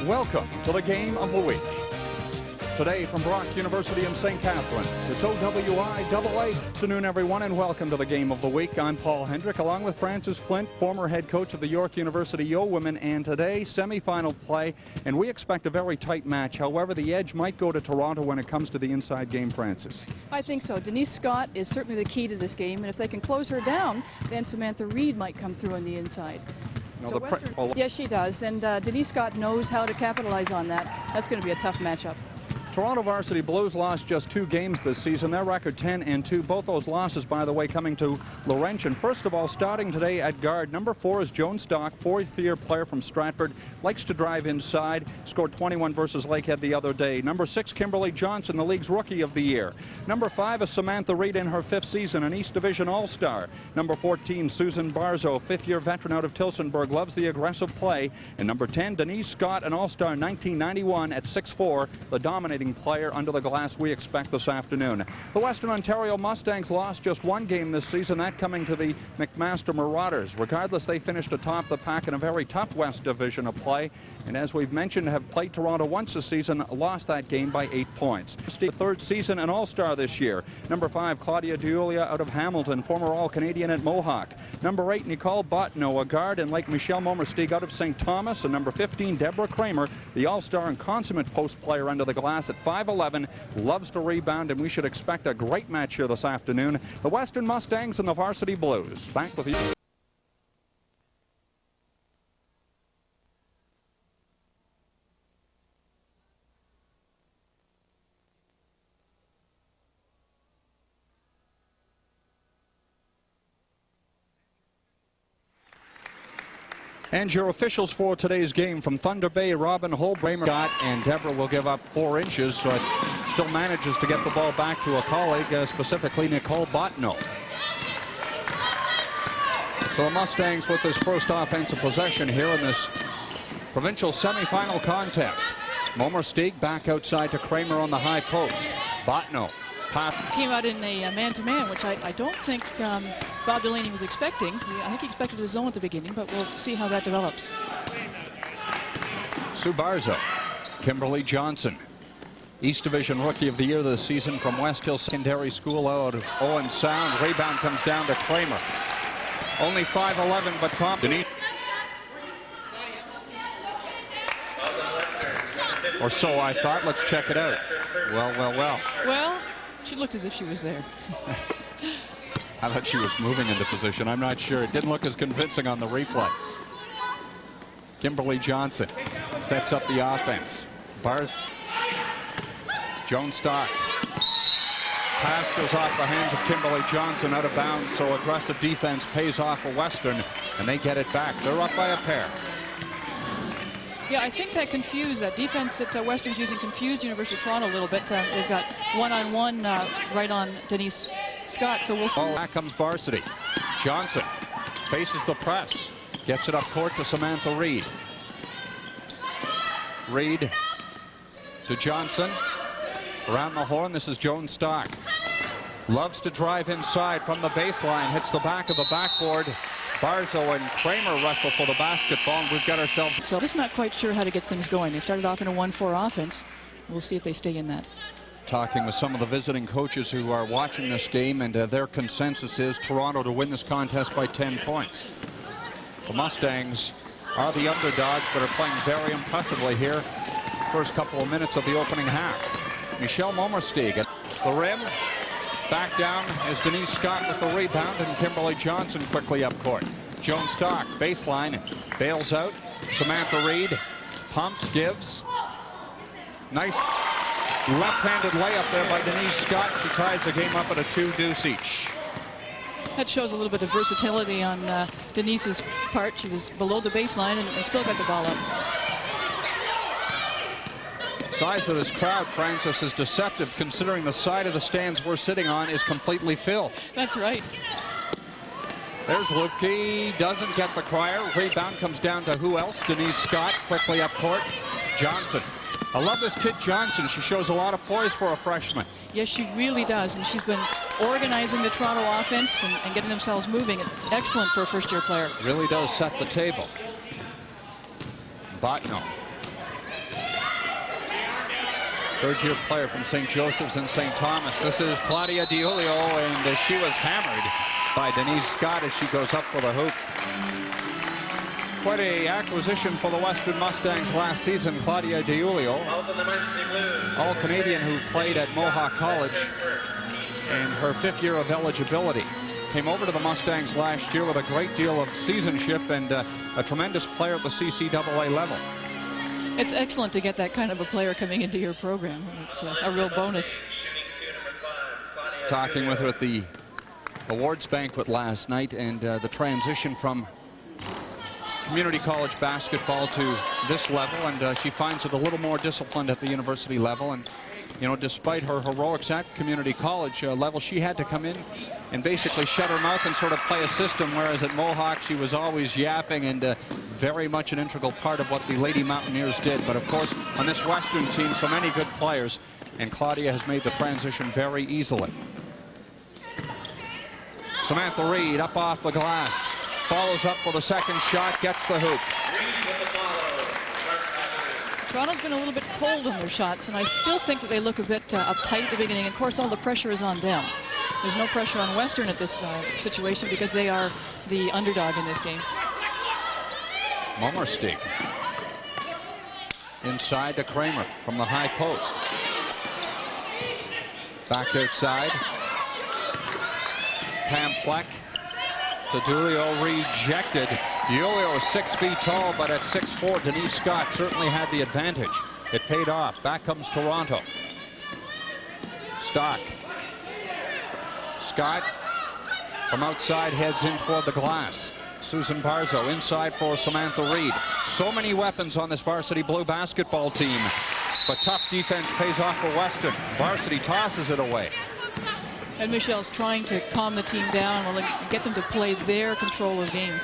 Welcome to the Game of the Week. Today from Brock University in St. Catharines, it's OWIAA. Afternoon, everyone, and welcome to the Game of the Week. I'm Paul Hendrick, along with Francis Flint, former head coach of the York University Yo Women, and today, semifinal play, and we expect a very tight match. However, the edge might go to Toronto when it comes to the inside game, Francis. I think so. Denise Scott is certainly the key to this game, and if they can close her down, then Samantha Reed might come through on the inside. So yes, she does, and Denise Scott knows how to capitalize on that. That's going to be a tough matchup. Toronto Varsity Blues lost just 2 games this season. Their record 10-2. Both those losses, by the way, coming to Laurentian. First of all, starting today at guard, number 4 is Joan Stock, fourth-year player from Stratford. Likes to drive inside. Scored 21 versus Lakehead the other day. Number 6, Kimberly Johnson, the league's Rookie of the Year. Number 5 is Samantha Reed in her 5th season, an East Division All-Star. Number 14, Susan Barzo, 5th-year veteran out of Tilsonburg, loves the aggressive play. And number 10, Denise Scott, an All-Star in 1991 at 6'4", the dominating player under the glass we expect this afternoon. The Western Ontario Mustangs lost just 1 game this season, that coming to the McMaster Marauders. Regardless, they finished atop the pack in a very tough West Division of play, and as we've mentioned, have played Toronto once this season, lost that game by 8 points. The 3rd season, an All-Star this year. Number 5, Claudia Giulia out of Hamilton, former All-Canadian at Mohawk. Number 8, Nicole Botno, a guard, and like Michelle Momersteeg out of St. Thomas. And number 15, Deborah Kramer, the All-Star and consummate post player under the glass at 5'11", loves to rebound, and we should expect a great match here this afternoon. The Western Mustangs and the Varsity Blues. Back with you. And your officials for today's game from Thunder Bay, Robin Holbramer, Scott, and Deborah will give up 4 inches, so it still manages to get the ball back to a colleague, specifically Nicole Botno. So the Mustangs with this first offensive possession here in this provincial semifinal contest. Momersteeg back outside to Kramer on the high post. Botno. Came out in a man-to-man, which I don't think Bob Delaney was expecting. I think he expected a zone at the beginning, but we'll see how that develops. Sue Barzo, Kimberly Johnson, East Division Rookie of the Year this season from West Hill Secondary School out of Owen Sound. Rebound comes down to Kramer. Only 5'11", but confident. Or so I thought. Let's check it out. Well. Well, she looked as if she was there. I thought she was moving into position. I'm not sure. It didn't look as convincing on the replay. Kimberly Johnson sets up the offense. Joan Stock. Pass goes off the hands of Kimberly Johnson, out of bounds, so aggressive defense pays off for Western, and they get it back. They're up by a pair. Yeah, I think that defense that Western's using confused University of Toronto a little bit. They've got one-on-one right on Denise Scott, so we'll see. Back comes Varsity. Johnson faces the press, gets it up court to Samantha Reed. Reed to Johnson. Around the horn, this is Joan Stock. Loves to drive inside from the baseline, hits the back of the backboard. Barzo and Kramer wrestle for the basketball, and we've got ourselves. So just not quite sure how to get things going. They started off in a 1-4 offense. We'll see if they stay in that. Talking with some of the visiting coaches who are watching this game, and their consensus is Toronto to win this contest by 10 points. The Mustangs are the underdogs, but are playing very impressively here. First couple of minutes of the opening half. Michelle Momersteeg at the rim. Back down as Denise Scott with the rebound, and Kimberly Johnson quickly up court. Joan Stock, baseline, bails out. Samantha Reed pumps, gives. Nice left-handed layup there by Denise Scott. She ties the game up at a 2-deuce each. That shows a little bit of versatility on Denise's part. She was below the baseline and still got the ball up. Size of this crowd, Francis, is deceptive considering the side of the stands we're sitting on is completely filled. That's right. There's Lukey, doesn't get the crier. Rebound comes down to who else? Denise Scott, quickly up court. Johnson. I love this kid Johnson. She shows a lot of poise for a freshman. Yes, she really does, and she's been organizing the Toronto offense and getting themselves moving. Excellent for a first-year player. Really does set the table. Botno. third-year player from St. Joseph's and St. Thomas. This is Claudia DiUlio, and she was hammered by Denise Scott as she goes up for the hoop. Quite a acquisition for the Western Mustangs last season. Claudia DiUlio, all-Canadian who played at Mohawk College, and her 5th year of eligibility. Came over to the Mustangs last year with a great deal of seasonship and a tremendous player at the CCAA level. It's excellent to get that kind of a player coming into your program. It's a real bonus. Talking with her at the awards banquet last night, and the transition from community college basketball to this level, and she finds it a little more disciplined at the university level. And you know, despite her heroics at community college level, she had to come in and basically shut her mouth and sort of play a system, whereas at Mohawk she was always yapping and very much an integral part of what the Lady Mountaineers did. But of course, on this Western team, so many good players, and Claudia has made the transition very easily. Samantha Reed up off the glass, follows up with a second shot, gets the hoop. Toronto's been a little bit cold on their shots, and I still think that they look a bit uptight at the beginning. Of course, all the pressure is on them. There's no pressure on Western at this situation because they are the underdog in this game. Momersteeg inside to Kramer from the high post. Back outside. Pam Fleck to DiUlio, rejected. DiUlio is 6 feet tall, but at 6'4", Denise Scott certainly had the advantage. It paid off. Back comes Toronto. Stock. Scott from outside heads in toward the glass. Susan Barzo inside for Samantha Reed. So many weapons on this varsity blue basketball team, but tough defense pays off for Western. Varsity tosses it away. And Michelle's trying to calm the team down and get them to play their control of the game.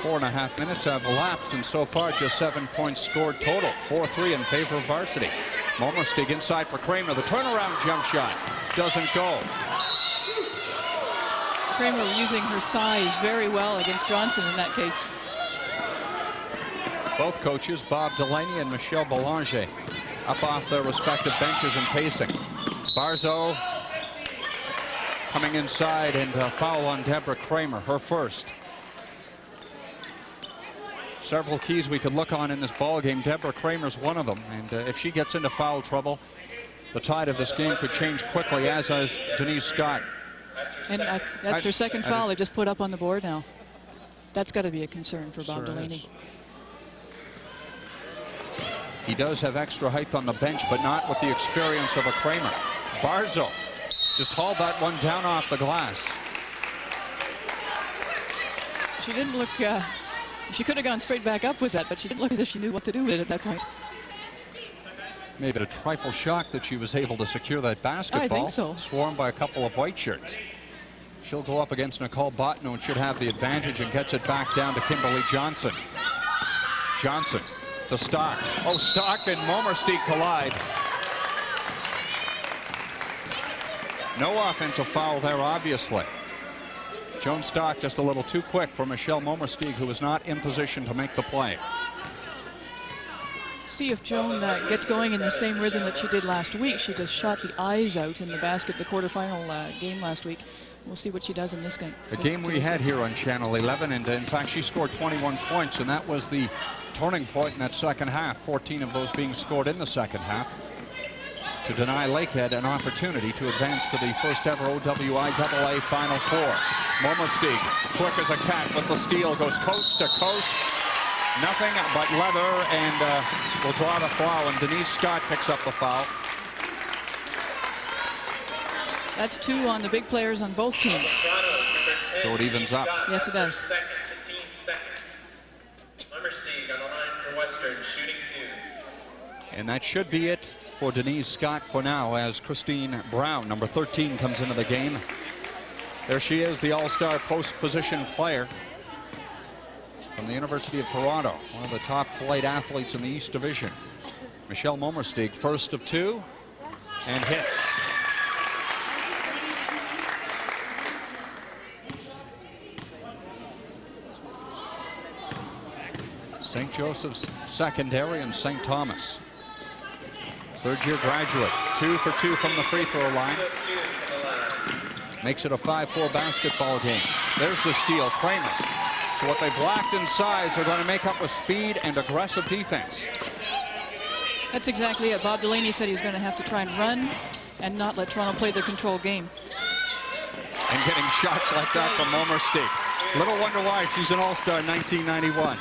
4.5 minutes have elapsed, and so far just 7 points scored total. 4-3 in favor of varsity. Momersteeg inside for Kramer. The turnaround jump shot doesn't go. Kramer using her size very well against Johnson in that case. Both coaches, Bob Delaney and Michelle Belanger, up off their respective benches and pacing. Barzo coming inside, and a foul on Deborah Kramer, her first. Several keys we could look on in this ball game. Deborah Kramer's one of them, and if she gets into foul trouble, the tide of this game could change quickly, as is Denise Scott. And that's her second foul they just put up on the board now. That's got to be a concern for Bob Delaney. Is. He does have extra height on the bench, but not with the experience of a Kramer. Barzo just hauled that one down off the glass. She didn't look, she could have gone straight back up with that, but she didn't look as if she knew what to do with it at that point. Maybe a trifle shocked that she was able to secure that basketball. I think so. Swarmed by a couple of white shirts. She'll go up against Nicole Botno and should have the advantage, and gets it back down to Kimberly Johnson. Johnson to Stock. Oh, Stock and Momersteeg collide. No offensive foul there, obviously. Joan Stock just a little too quick for Michelle Momersteeg, who was not in position to make the play. See if Joan gets going in the same rhythm that she did last week. She just shot the eyes out in the basket, the quarterfinal game last week. We'll see what she does in this game. The game we had here on Channel 11, and in fact she scored 21 points, and that was the turning point in that second half, 14 of those being scored in the second half, to deny Lakehead an opportunity to advance to the first ever OWIAA Final Four. Momersteeg, quick as a cat with the steal, goes coast to coast. Nothing but leather, and will draw the foul, and Denise Scott picks up the foul. That's 2 on the big players on both teams. So it evens up. Yes, it does. Momersteeg on the line for Western, shooting 2. And that should be it for Denise Scott for now, as Christine Brown, number 13, comes into the game. There she is, the all-star post position player from the University of Toronto, one of the top flight athletes in the East Division. Michelle Momersteeg, first of 2, and hits. St. Joseph's secondary and St. Thomas. Third-year graduate, 2 for 2 from the free throw line. Makes it a 5-4 basketball game. There's the steal, Kramer. So what they've lacked in size, they're going to make up with speed and aggressive defense. That's exactly it. Bob Delaney said he was going to have to try and run and not let Toronto play their control game. And getting shots like that from Momer Steak. Little wonder why she's an all-star in 1991.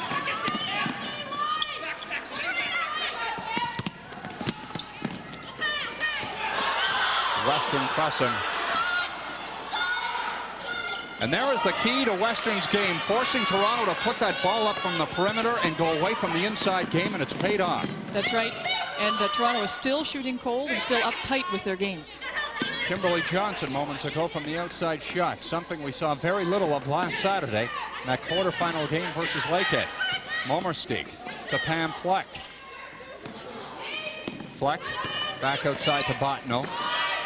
Western pressing. And there is the key to Western's game, forcing Toronto to put that ball up from the perimeter and go away from the inside game, and it's paid off. That's right. And Toronto is still shooting cold and still uptight with their game. Kimberly Johnson moments ago from the outside shot, something we saw very little of last Saturday in that quarterfinal game versus Lakehead. Momersteeg to Pam Fleck. Fleck back outside to Botno.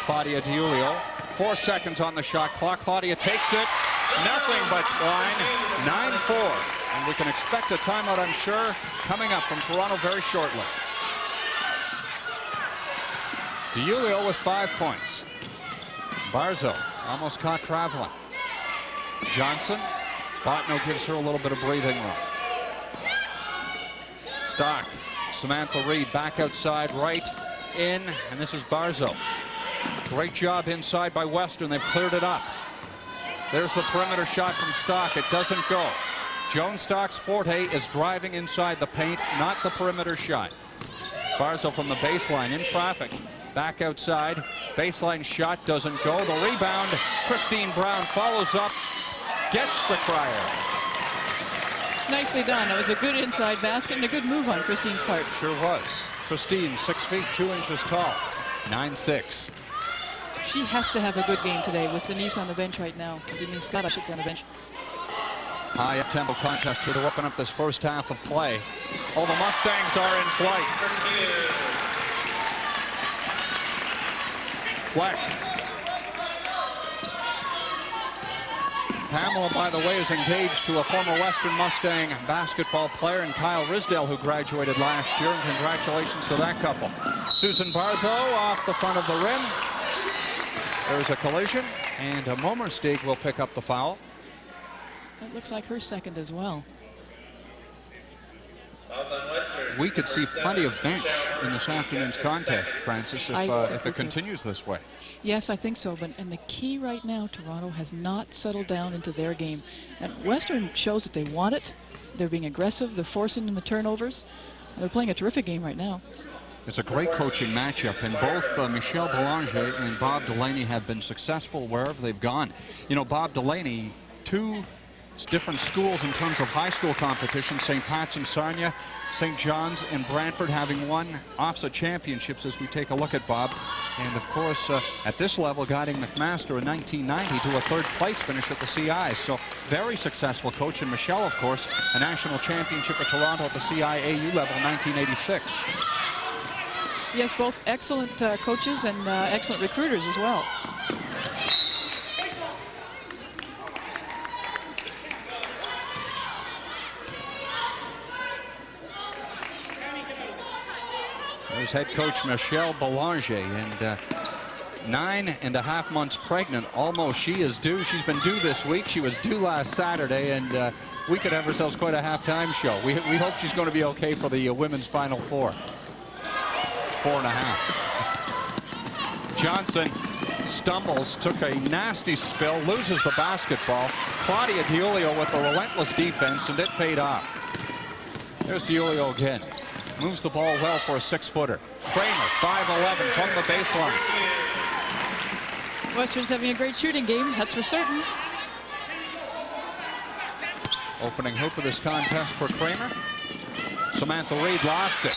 Claudia DiUlio, 4 seconds on the shot clock. Claudia takes it, nothing but line, 9-4. And we can expect a timeout, I'm sure, coming up from Toronto very shortly. DiUlio with 5 points. Barzo almost caught traveling. Johnson, Botno gives her a little bit of breathing room. Stock, Samantha Reed back outside, right in, and this is Barzo. Great job inside by Western. They've cleared it up. There's the perimeter shot from Stock. It doesn't go. Joan Stock's forte is driving inside the paint, not the perimeter shot. Barzo from the baseline in traffic. Back outside. Baseline shot doesn't go. The rebound. Christine Brown follows up. Gets the crier. Nicely done. It was a good inside basket and a good move on Christine's part. Sure was. Christine, 6 feet 2 inches tall. 9'6". She has to have a good game today with Denise on the bench right now. Denise Scott, I should say, on the bench. High tempo contest here to open up this first half of play. Oh, the Mustangs are in flight. Fleck. Pamela, by the way, is engaged to a former Western Mustang basketball player, and Kyle Risdale, who graduated last year, and congratulations to that couple. Susan Barzo off the front of the rim. There's a collision, and Momersteeg will pick up the foul. That looks like her second as well. We could see plenty of bench in this afternoon's contest, Francis, if it continues this way. Yes, I think so. And the key right now, Toronto has not settled down into their game. And Western shows that they want it. They're being aggressive. They're forcing them to turnovers. They're playing a terrific game right now. It's a great coaching matchup, and both Michelle Belanger and Bob Delaney have been successful wherever they've gone. You know, Bob Delaney, 2 different schools in terms of high school competition, St. Pat's and Sarnia, St. John's and Brantford having won OFSA championships as we take a look at Bob. And of course, at this level, guiding McMaster in 1990 to a 3rd place finish at the CI. So very successful coach. And Michelle, of course, a national championship at Toronto at the CIAU level in 1986. Yes, both excellent coaches and excellent recruiters as well. There's head coach Michelle Belanger, and 9.5 months pregnant, almost. She is due. She's been due this week. She was due last Saturday, and we could have ourselves quite a halftime show. We hope she's going to be okay for the women's Final Four. 4.5. Johnson stumbles, took a nasty spill, loses the basketball. Claudia DiUlio with a relentless defense, and it paid off. There's DiUlio again. Moves the ball well for a 6-footer. Kramer, 5'11", from the baseline. Western's having a great shooting game, that's for certain. Opening hoop of this contest for Kramer. Samantha Reed lost it.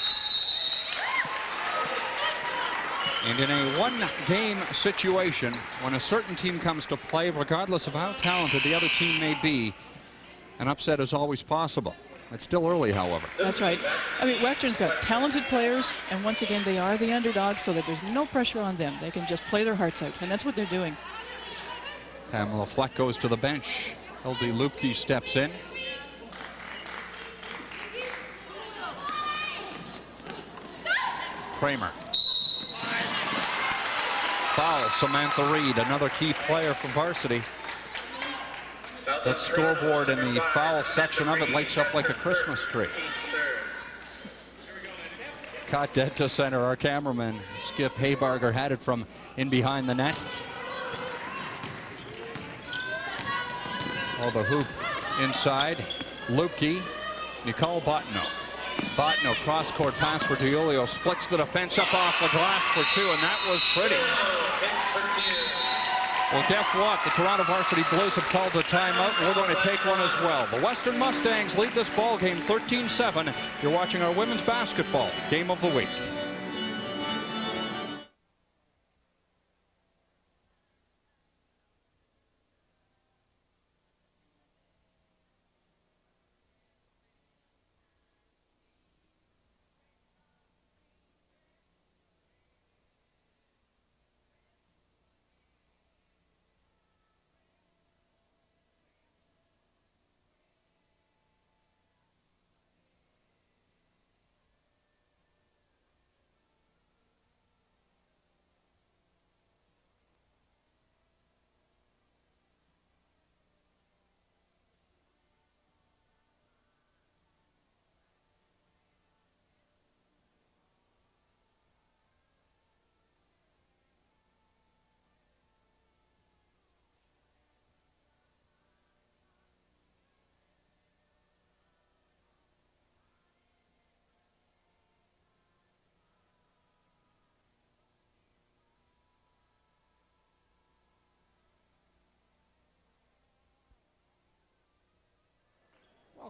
And in a 1-game situation, when a certain team comes to play, regardless of how talented the other team may be, an upset is always possible. It's still early, however. That's right. I mean, Western's got talented players, and once again, they are the underdogs, so that there's no pressure on them. They can just play their hearts out, and that's what they're doing. Pamela Fleck goes to the bench. Hildy Lupke steps in. Kramer. foul. Samantha Reed, another key player for varsity. That scoreboard in the foul section of it lights up like a Christmas tree. Caught dead to center. Our cameraman, Skip Haybarger, had it from in behind the net. Oh, the hoop inside. Lupke, Nicole Botno. Botno, cross-court pass for DiIulio, splits the defense up off the glass for two, and that was pretty. Well, guess what? The Toronto Varsity Blues have called the timeout, and we're going to take one as well. The Western Mustangs lead this ball game 13-7. You're watching our women's basketball game of the week.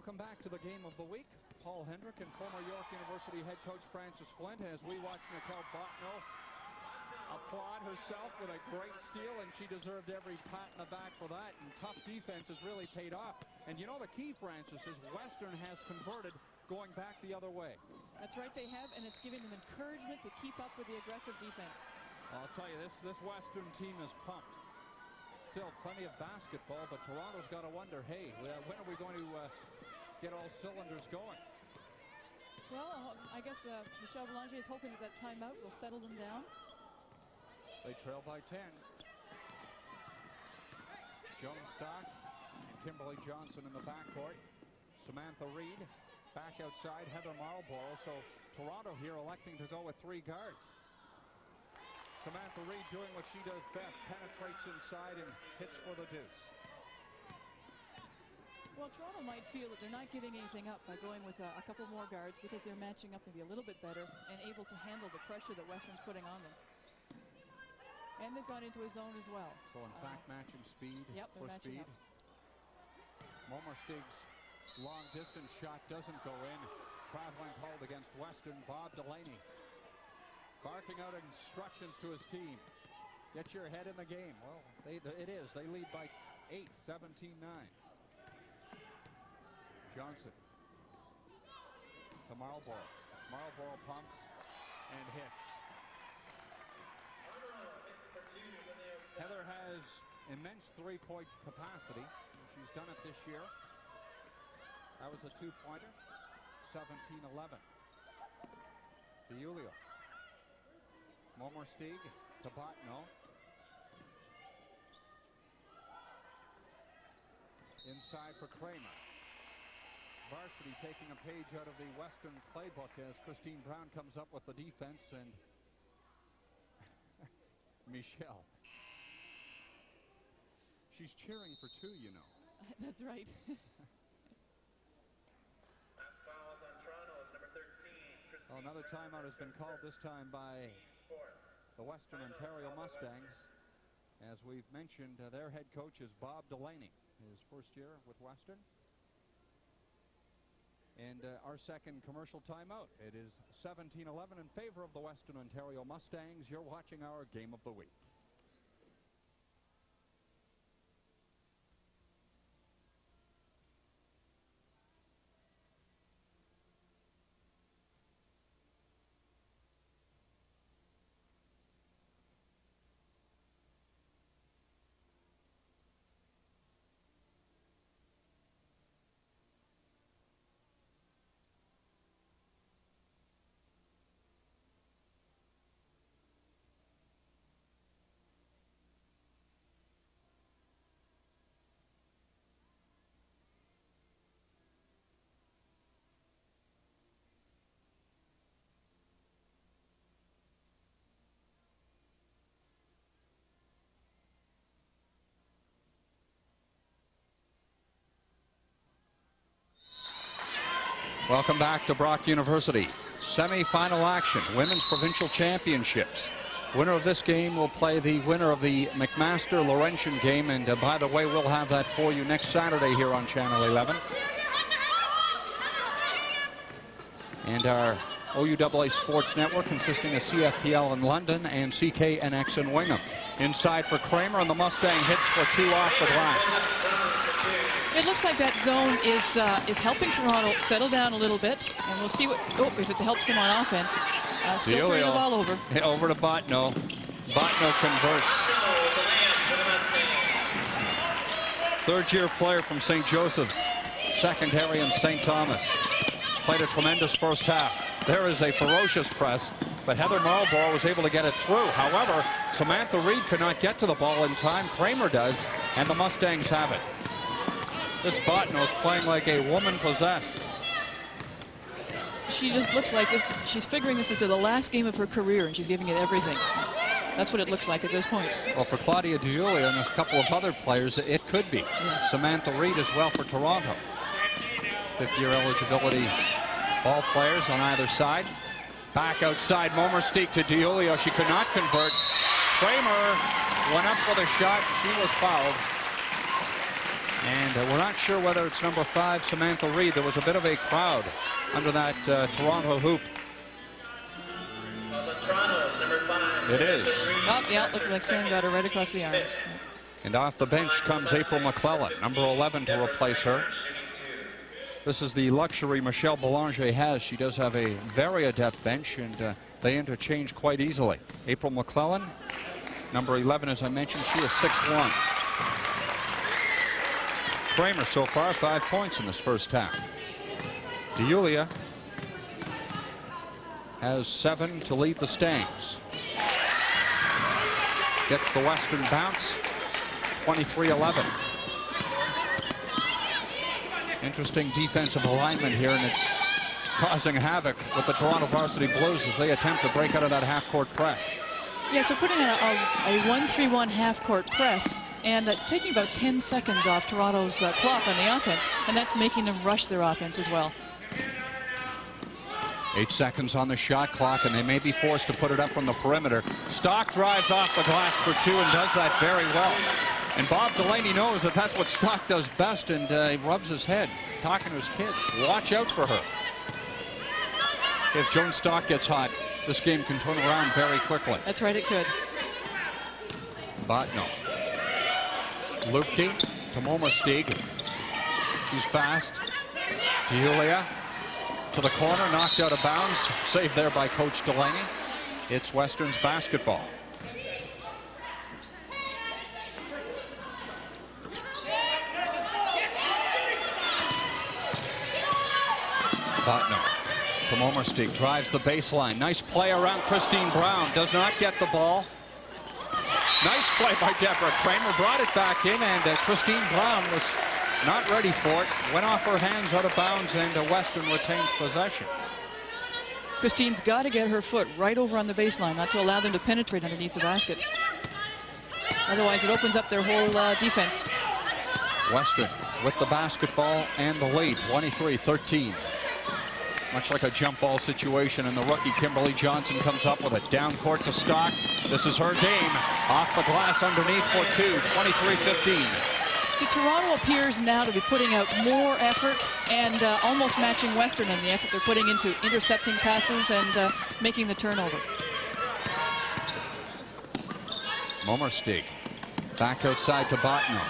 Welcome back to the game of the week. Paul Hendrick and former York University head coach Francis Flint as we watch Nicole Botno applaud herself with a great steal, and she deserved every pat in the back for that. And tough defense has really paid off. And you know the key, Francis, is Western has converted going back the other way. That's right, they have, and it's giving them encouragement to keep up with the aggressive defense. I'll tell you, this Western team is pumped. Still plenty of basketball, but Toronto's got to wonder, hey, when are we going to get all cylinders going? Well, I guess Michelle Belanger is hoping that timeout will settle them down. They trail by 10. Joan Stock and Kimberly Johnson in the backcourt. Samantha Reed back outside, Heather Marlborough. So Toronto here electing to go with three guards. Samantha Reed doing what she does best, penetrates inside and hits for the deuce. Well, Toronto might feel that they're not giving anything up by going with a couple more guards because they're matching up maybe a little bit better and able to handle the pressure that Western's putting on them. And they've gone into a zone as well. So in fact, matching speed for speed. Momer Stig's long distance shot doesn't go in. Traveling hold against Western. Bob Delaney barking out instructions to his team. Get your head in the game. Well, it is. They lead by 8, 17-9. Johnson to Marlborough. Marlborough pumps and hits. Heather has immense three-point capacity. She's done it this year. That was a two-pointer. 17-11. DiIulio. Momer Stig to Botno. Inside for Kramer. Varsity taking a page out of the Western playbook as Christine Brown comes up with the defense, and Michelle. She's cheering for two, you know. That's right. Well, another timeout has been called, this time by the Western Ontario Mustangs. As we've mentioned, their head coach is Bob Delaney, his first year with Western. And our second commercial timeout. It is 17-11 in favor of the Western Ontario Mustangs. You're watching our game of the week. Welcome back to Brock University. Semi-final action, Women's Provincial Championships. Winner of this game will play the winner of the McMaster Laurentian game. And by the way, we'll have that for you next Saturday here on Channel 11. And our OWIAA Sports Network, consisting of CFPL in London and CKNX in Wingham. Inside for Kramer, and the Mustang hits for 2 off the glass. It looks like that zone is helping Toronto settle down a little bit, and we'll see if it helps him on offense. Still turning the ball over. Over to Botno. Botno converts. Third-year player from St. Joseph's, secondary in St. Thomas. Played a tremendous first half. There is a ferocious press, but Heather Marlborough was able to get it through. However, Samantha Reed could not get to the ball in time. Kramer does, and the Mustangs have it. This Botno is playing like a woman possessed. She just looks like she's figuring this is the last game of her career, and she's giving it everything. That's what it looks like at this point. Well, for Claudia DiUlia and a couple of other players, it could be. Yes. Samantha Reed as well for Toronto. Fifth-year eligibility ball players on either side. Back outside, Momersteek to DiUlia. She could not convert. Kramer went up for the shot. She was fouled. And we're not sure whether it's number 5, Samantha Reed. There was a bit of a crowd under that Toronto hoop. Toronto's number 5. It is. Oh, yeah, looked like Sam got her right across the arm. And off the bench comes April McClellan, number 11, to replace her. This is the luxury Michelle Belanger has. She does have a very adept bench, and they interchange quite easily. April McClellan, number 11, as I mentioned, she is 6'1". Kramer so far 5 points in this first half. DiUlia has 7 to lead the Stangs. Gets the Western bounce, 23-11. Interesting defensive alignment here, and it's causing havoc with the Toronto Varsity Blues as they attempt to break out of that half-court press. Yeah, so putting a 1-3-1 half-court press, and it's taking about 10 seconds off Toronto's clock on the offense, and that's making them rush their offense as well. 8 seconds on the shot clock, and they may be forced to put it up from the perimeter. Stock drives off the glass for 2 and does that very well. And Bob Delaney knows that that's what Stock does best, and he rubs his head, talking to his kids. Watch out for her. If Joan Stock gets hot, this game can turn around very quickly. That's right, it could. Botno. Lupke to Momersteeg. She's fast. DiUlia to the corner, knocked out of bounds. Saved there by Coach Delaney. It's Western's basketball. Botno to Momersteeg, drives the baseline. Nice play around Christine Brown. Does not get the ball. Nice play by Deborah Kramer. Brought it back in, and Christine Brown was not ready for it. Went off her hands, out of bounds, and Western retains possession. Christine's got to get her foot right over on the baseline, not to allow them to penetrate underneath the basket. Otherwise, it opens up their whole defense. Western with the basketball and the lead, 23-13. Much like a jump ball situation, and the rookie Kimberly Johnson comes up with it. Down court to Stock. This is her game. Off the glass underneath for 2, 23-15. See, Toronto appears now to be putting out more effort and almost matching Western in the effort they're putting into intercepting passes and making the turnover. Momersteeg back outside to Botno.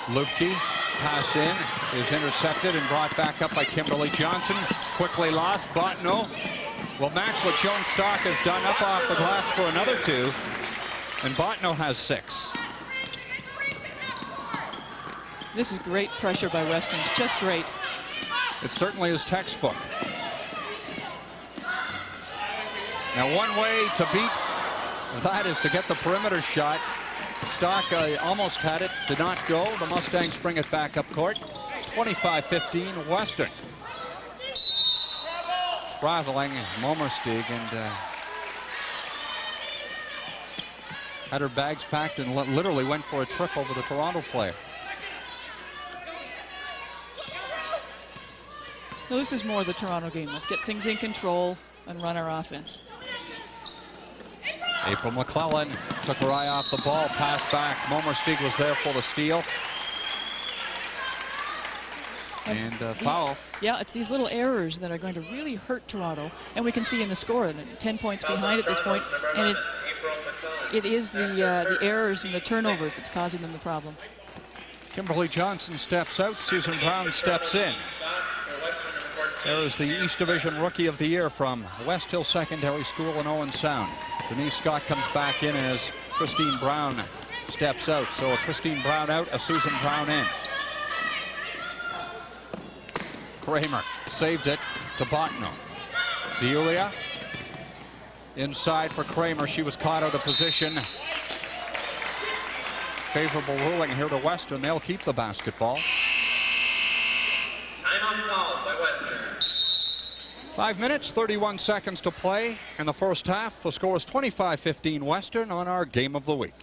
Lupke, pass in, is intercepted and brought back up by Kimberly Johnson. Quickly lost. Botno will match what Joan Stock has done, up off the glass for another 2. And Botno has 6. This is great pressure by Western, just great. It certainly is textbook. Now, one way to beat that is to get the perimeter shot. Stock almost had it, did not go. The Mustangs bring it back up court. 25-15 Western. Traveling Momersteeg, and had her bags packed and literally went for a trip over the Toronto player. No, this is more the Toronto game. Let's get things in control and run our offense. April McClellan took her eye off the ball, passed back. Momersteeg was there for the steal. And foul. Yeah, it's these little errors that are going to really hurt Toronto. And we can see in the score, 10 points behind at this point. And it is the errors and the turnovers that's causing them the problem. Kimberly Johnson steps out. Susan Brown steps in. There is the East Division Rookie of the Year from West Hill Secondary School in Owen Sound. Denise Scott comes back in as Christine Brown steps out. So a Christine Brown out, a Susan Brown in. Kramer saved it to Botno. DeJulia inside for Kramer. She was caught out of position. Favorable ruling here to Western. They'll keep the basketball. Timeout called by Western. 5 minutes, 31 seconds to play in the first half. The score is 25-15 Western on our Game of the Week.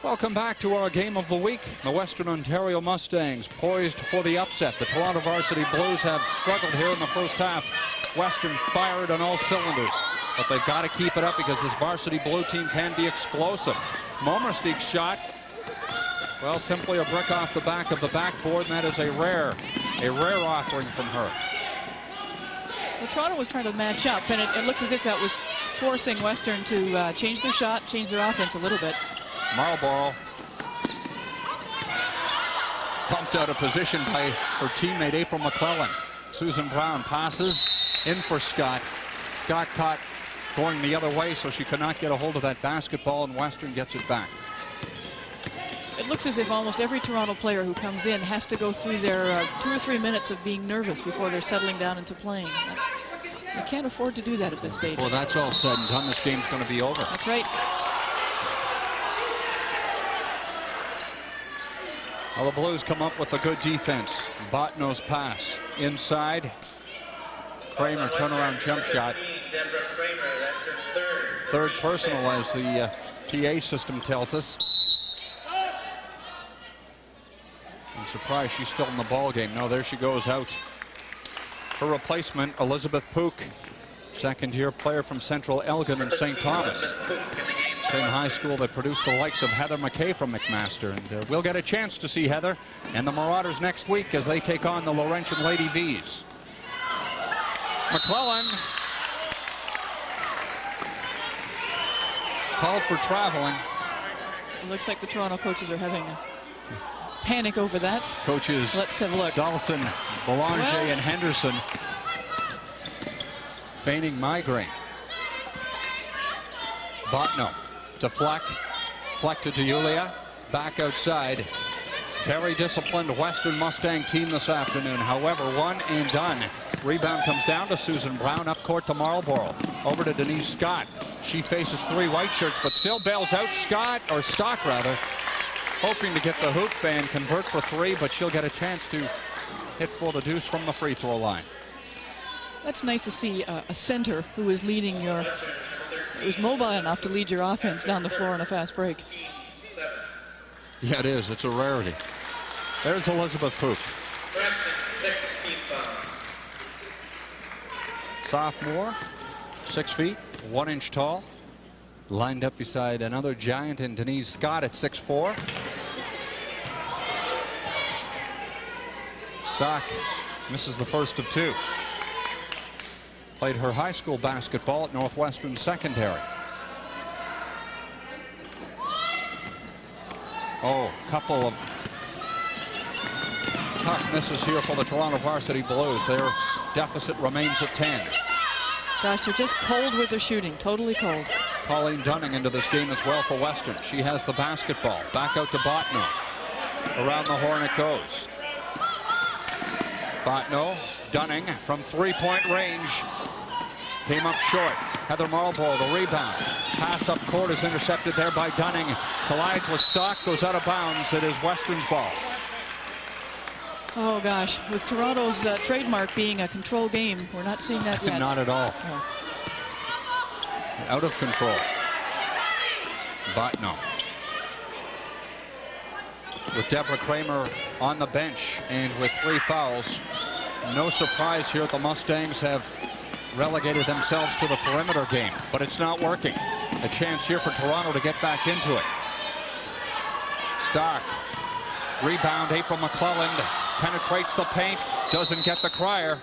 Welcome back to our Game of the Week. The Western Ontario Mustangs poised for the upset. The Toronto Varsity Blues have struggled here in the first half. Western fired on all cylinders, but they've got to keep it up because this Varsity Blue team can be explosive. Momersteeg's shot, well, simply a brick off the back of the backboard, and that is a rare offering from her. Well, Toronto was trying to match up, and it looks as if that was forcing Western to change their shot, change their offense a little bit. Marlborough pumped out of position by her teammate April McClellan. Susan Brown passes in for Scott. Scott caught going the other way, so she could not get a hold of that basketball, and Western gets it back. It looks as if almost every Toronto player who comes in has to go through their 2 or 3 minutes of being nervous before they're settling down into playing. You can't afford to do that at this stage. Well, that's all said and done. This game's going to be over. That's right. Well, the Blues come up with a good defense. Botno's pass inside. Kramer turnaround jump shot. Third personal, as the PA system tells us. I'm surprised she's still in the ball game. No, there she goes out. Her replacement, Elizabeth Pook, second-year player from Central Elgin and St. Thomas. Same high school that produced the likes of Heather McKay from McMaster. And we'll get a chance to see Heather and the Marauders next week as they take on the Laurentian Lady Vs. McClellan called for traveling. It looks like the Toronto coaches are having a panic over that. Coaches, let's have a look. Dawson, Belanger, and Henderson feigning migraine. Botno to Fleck to DeJulia, back outside. Very disciplined Western Mustang team this afternoon. However, one and done. Rebound comes down to Susan Brown, up court to Marlborough. Over to Denise Scott. She faces 3 white shirts, but still bails out. Stock rather, hoping to get the hoop and convert for 3, but she'll get a chance to hit for the deuce from the free throw line. That's nice to see a center who is leading your, who's mobile enough to lead your offense down the floor on a fast break. Yeah, it is. It's a rarity. There's Elizabeth Pook. Sophomore, 6 feet, 1 inch tall, lined up beside another giant in Denise Scott at 6'4". Stock misses the first of 2. Played her high school basketball at Northwestern Secondary. Oh, couple of tough misses here for the Toronto Varsity Blues. Their deficit remains at 10. Gosh, they're just cold with their shooting, totally cold. Colleen Dunning into this game as well for Western. She has the basketball. Back out to Botno. Around the horn it goes. Botno, Dunning from 3-point range. Came up short. Heather Marlborough, the rebound. Pass up court is intercepted there by Dunning. Collides with Stock, goes out of bounds. It is Western's ball. Oh gosh, with Toronto's trademark being a control game, we're not seeing that yet. Not at all. No. Out of control. Botno. With Deborah Kramer on the bench and with 3 fouls. No surprise here, the Mustangs have relegated themselves to the perimeter game, but it's not working. A chance here for Toronto to get back into it. Stock. Rebound, April McClelland penetrates the paint, doesn't get the crier.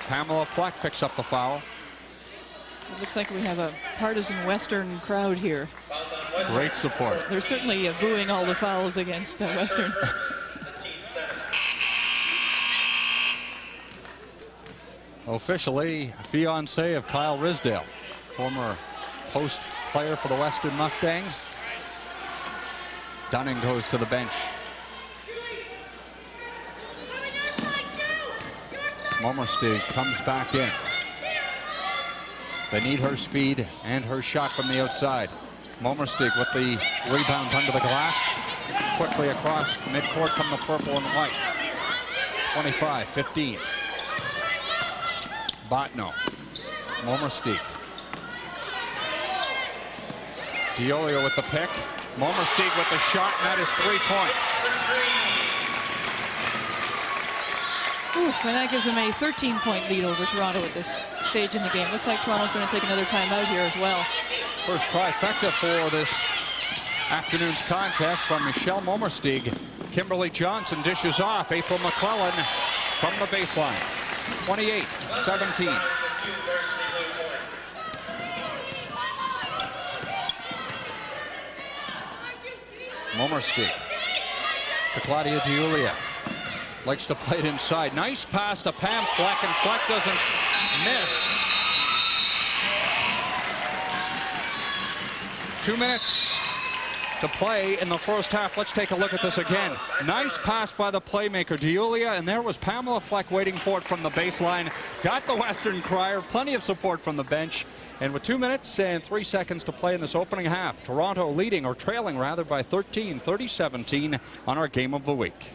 Pamela Fleck picks up the foul. It looks like we have a partisan Western crowd here. Great support. They're certainly booing all the fouls against Western. Officially, fiancé of Kyle Risdale, former post player for the Western Mustangs. Dunning goes to the bench. Momersteeg comes back in. They need her speed and her shot from the outside. Momersteeg with the rebound under the glass. Quickly across midcourt come the purple and white. 25-15. Botno. Momersteeg. Diolio with the pick. Momersteeg with the shot, and that is 3 points. Oof, and that gives them a 13-point lead over Toronto at this stage in the game. Looks like Toronto's going to take another timeout here as well. First trifecta for this afternoon's contest from Michelle Momersteeg. Kimberly Johnson dishes off. April McClellan from the baseline. 28-17. Momersteeg to Claudia Diulia. Likes to play it inside. Nice pass to Pam Fleck, and Fleck doesn't miss. 2 minutes to play in the first half. Let's take a look at this again. Nice pass by the playmaker Diulia, and there was Pamela Fleck waiting for it from the baseline. Got the Western crier, plenty of support from the bench. And with 2 minutes and 3 seconds to play in this opening half, Toronto leading, or trailing rather, by 13, 30-17 on our game of the week.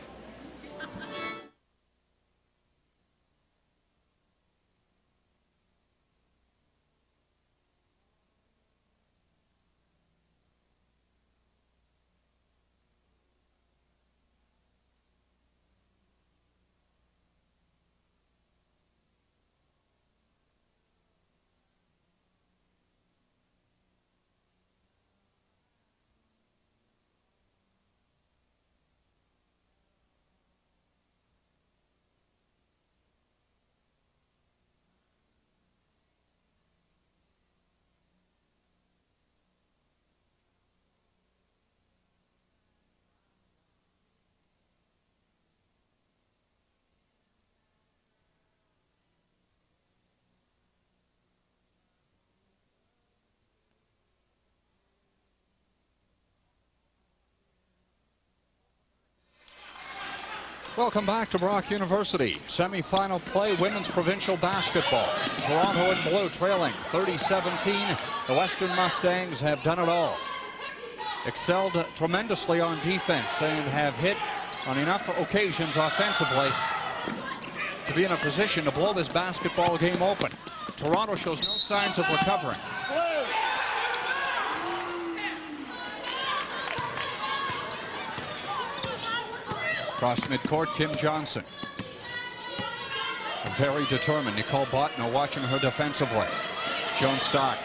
Welcome back to Brock University. Semi-final play, women's provincial basketball. Toronto in blue trailing 30-17. The Western Mustangs have done it all. Excelled tremendously on defense and have hit on enough occasions offensively to be in a position to blow this basketball game open. Toronto shows no signs of recovering. Across midcourt, Kim Johnson. very determined. Nicole Botno watching her defensively. Joan Stock.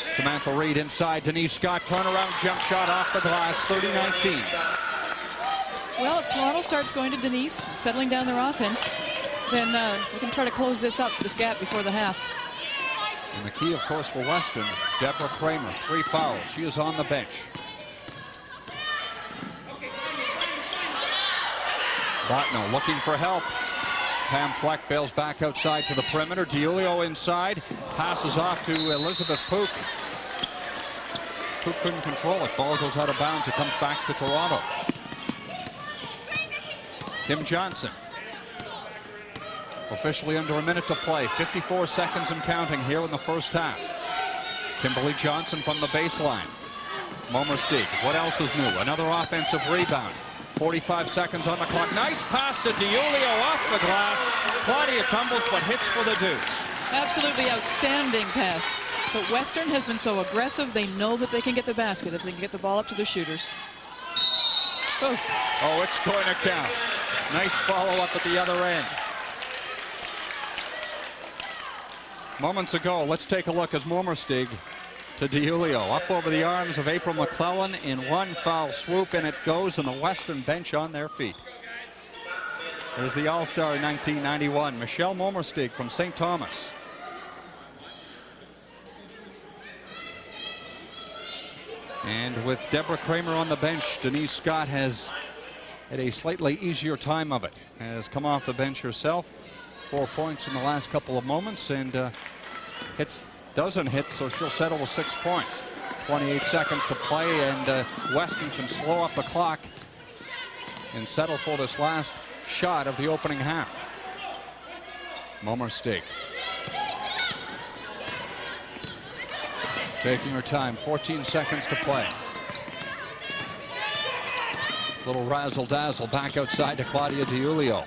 Samantha Reed inside. Denise Scott, turnaround jump shot off the glass, 30-19. Well, if Toronto starts going to Denise, settling down their offense, then we can try to close this gap before the half. And the key, of course, for Western, Deborah Kramer, 3 fouls. She is on the bench. Botno looking for help. Pam Fleck bails back outside to the perimeter. DiIulio inside. Passes off to Elizabeth Pook. Pook couldn't control it. Ball goes out of bounds. It comes back to Toronto. Kim Johnson. Officially under a minute to play. 54 seconds and counting here in the first half. Kimberly Johnson from the baseline. Momerstig. What else is new? Another offensive rebound. 45 seconds on the clock. Nice pass to DiIulio off the glass. Claudia tumbles but hits for the deuce. Absolutely outstanding pass. But Western has been so aggressive, they know that they can get the basket if they can get the ball up to the shooters. Oh, it's going to count. Nice follow-up at the other end. Moments ago, let's take a look as Momerstig to DiIulio. Up over the arms of April McClellan in one foul swoop, and it goes, and the Western bench on their feet. There's the All-Star 1991, Michelle Momerstig from St. Thomas. And with Deborah Kramer on the bench, Denise Scott has had a slightly easier time of it. Has come off the bench herself. 4 points in the last couple of moments, and doesn't hit, so she'll settle with 6 points. 28 seconds to play, and Western can slow up the clock and settle for this last shot of the opening half. Momerstig. Taking her time, 14 seconds to play. Little razzle-dazzle back outside to Claudia DiIulio.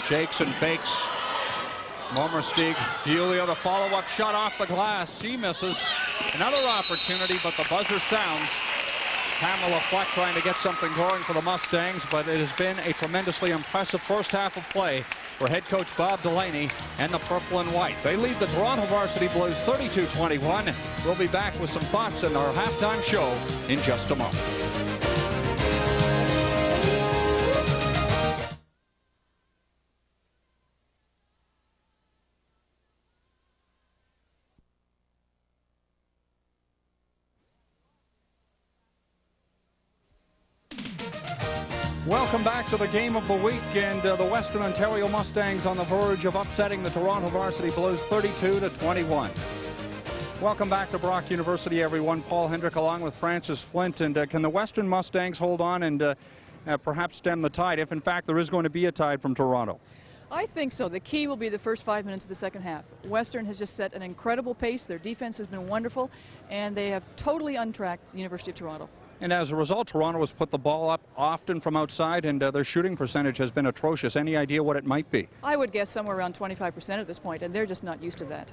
Shakes and bakes. Momerstig, DiIulio, the follow-up shot off the glass. She misses. Another opportunity, but the buzzer sounds. Pamela Fleck trying to get something going for the Mustangs, but it has been a tremendously impressive first half of play for head coach Bob Delaney and the purple and white. They lead the Toronto Varsity Blues 32-21. We'll be back with some thoughts in our halftime show in just a moment. Welcome back to the game of the week, and the Western Ontario Mustangs on the verge of upsetting the Toronto Varsity Blues 32-21. Welcome back to Brock University, everyone. Paul Hendrick along with Francis Flint. And can the Western Mustangs hold on and perhaps stem the tide, if in fact there is going to be a tide from Toronto? I think so. The key will be the first 5 minutes of the second half. Western has just set an incredible pace. Their defense has been wonderful, and they have totally untracked the University of Toronto. And as a result, Toronto has put the ball up often from outside, and their shooting percentage has been atrocious. Any idea what it might be? I would guess somewhere around 25% at this point, and they're just not used to that.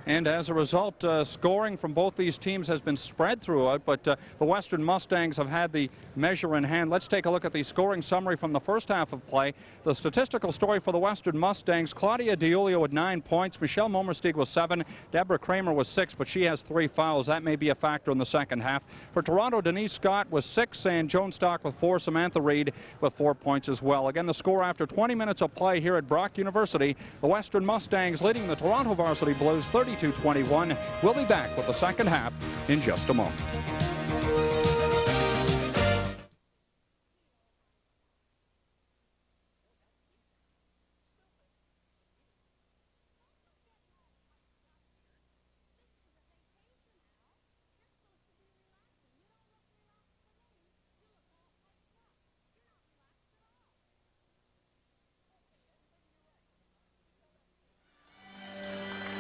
And as a result, scoring from both these teams has been spread throughout, but the Western Mustangs have had the measure in hand. Let's take a look at the scoring summary from the first half of play. The statistical story for the Western Mustangs: Claudia DiIulio with 9 points, Michelle Momerstig with 7, Deborah Kramer with 6, but she has 3 fouls. That may be a factor in the second half. For Toronto, Denise Scott with 6, and Joan Stock with 4, Samantha Reed with 4 points as well. Again, the score after 20 minutes of play here at Brock University: the Western Mustangs leading the Toronto Varsity Blues 32-21. We'll be back with the second half in just a moment.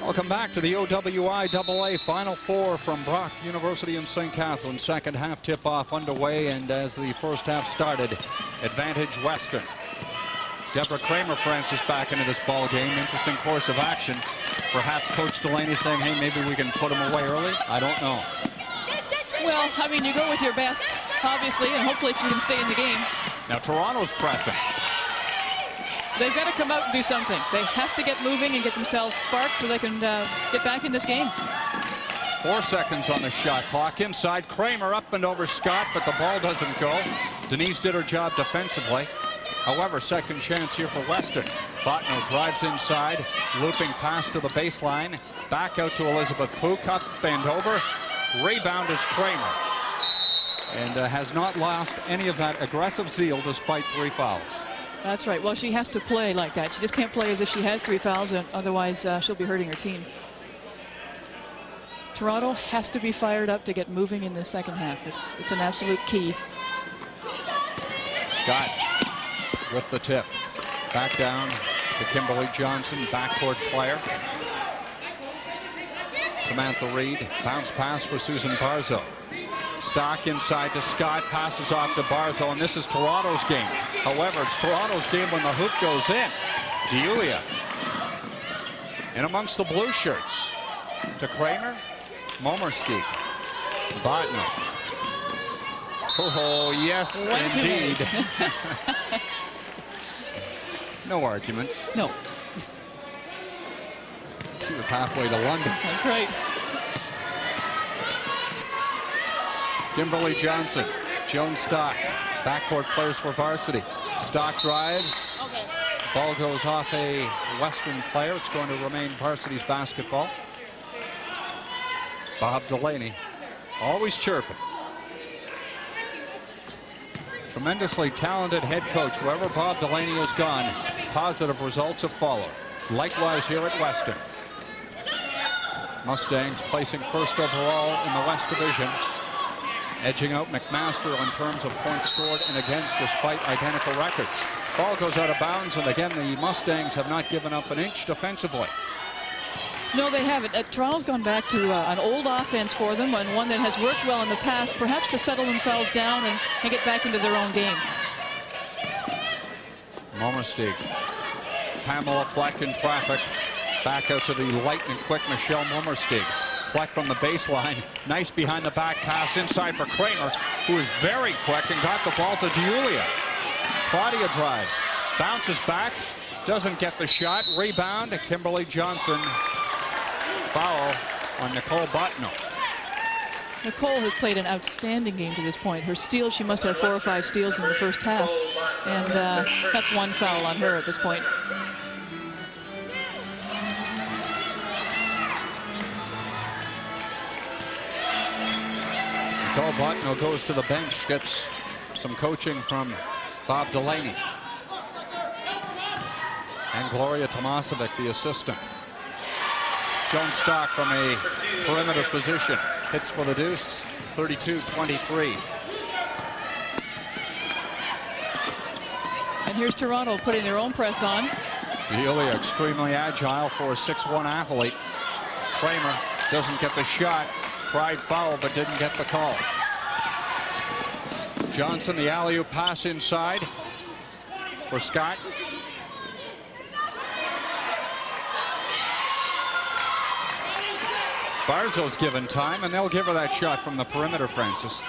Welcome back to the OWIAA Final Four from Brock University in St. Catharines. Second half tip-off underway, and as the first half started, advantage Western. Deborah Kramer, Francis, back into this ball game. Interesting course of action. Perhaps Coach Delaney saying, hey, maybe we can put him away early. I don't know. Well, I mean, you go with your best, obviously, and hopefully you can stay in the game. Now Toronto's pressing. They've got to come out and do something. They have to get moving and get themselves sparked so they can get back in this game. 4 seconds on the shot clock. Inside, Kramer up and over Scott, but the ball doesn't go. Denise did her job defensively. However, second chance here for Western. Botno drives inside, looping pass to the baseline. Back out to Elizabeth Pook, up and over. Rebound is Kramer. And has not lost any of that aggressive zeal despite 3 fouls. That's right. Well, she has to play like that. She just can't play as if she has 3 fouls, and otherwise she'll be hurting her team. Toronto has to be fired up to get moving in the second half. It's an absolute key. Scott with the tip. Back down to Kimberly Johnson, backcourt player. Samantha Reed, bounce pass for Susan Barzo. Stock inside to Scott, passes off to Barzo, and this is Toronto's game. However, it's Toronto's game when the hoop goes in. DeJulia in amongst the blue shirts to Kramer. Momersteeg. Botno. Oh, yes, indeed. No argument. No. She was halfway to London. That's right. Kimberly Johnson, Joan Stock, backcourt players for varsity. Stock drives. Ball goes off a Western player. It's going to remain varsity's basketball. Bob Delaney, always chirping. Tremendously talented head coach. Wherever Bob Delaney has gone, positive results have followed. Likewise here at Western. Mustangs placing first overall in the West Division, edging out McMaster in terms of points scored and against despite identical records. Ball goes out of bounds, and again the Mustangs have not given up an inch defensively. No, they haven't. Toronto's gone back to an old offense for them, and one that has worked well in the past, perhaps to settle themselves down and get back into their own game. Momersteeg. Pamela Fleck in traffic. Back out to the lightning quick Michelle Momersteeg. Fleck from the baseline. Nice behind the back pass inside for Kramer, who is very quick and got the ball to DeJulia. Claudia drives. Bounces back. Doesn't get the shot. Rebound to Kimberly Johnson. Foul on Nicole Botno. Nicole has played an outstanding game to this point. Her steals, she must have 4 or 5 steals in the first half. And that's 1 foul on her at this point. Nicole Botno goes to the bench, gets some coaching from Bob Delaney. And Gloria Tomasovic, the assistant. Joan Stock from a perimeter position. Hits for the deuce, 32-23. And here's Toronto putting their own press on. DeJulia extremely agile for a 6'1" athlete. Kramer doesn't get the shot. Cried foul, but didn't get the call. Johnson, the alley-oop pass inside for Scott. Barzo's given time, and they'll give her that shot from the perimeter, Francis.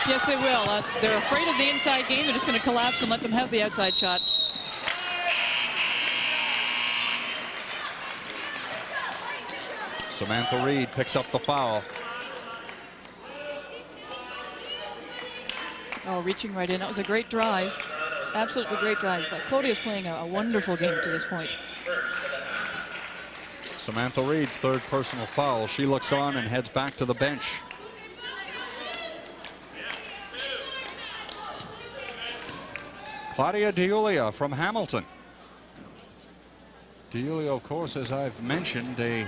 Yes, they will. They're afraid of the inside game. They're just going to collapse and let them have the outside shot. Samantha Reed picks up the foul. Oh, reaching right in. That was a great drive. Absolutely great drive. But Claudia's playing a wonderful game to this point. Samantha Reed's 3rd personal foul. She looks on and heads back to the bench. Claudia DeJulia from Hamilton. DeJulia, of course, as I've mentioned, a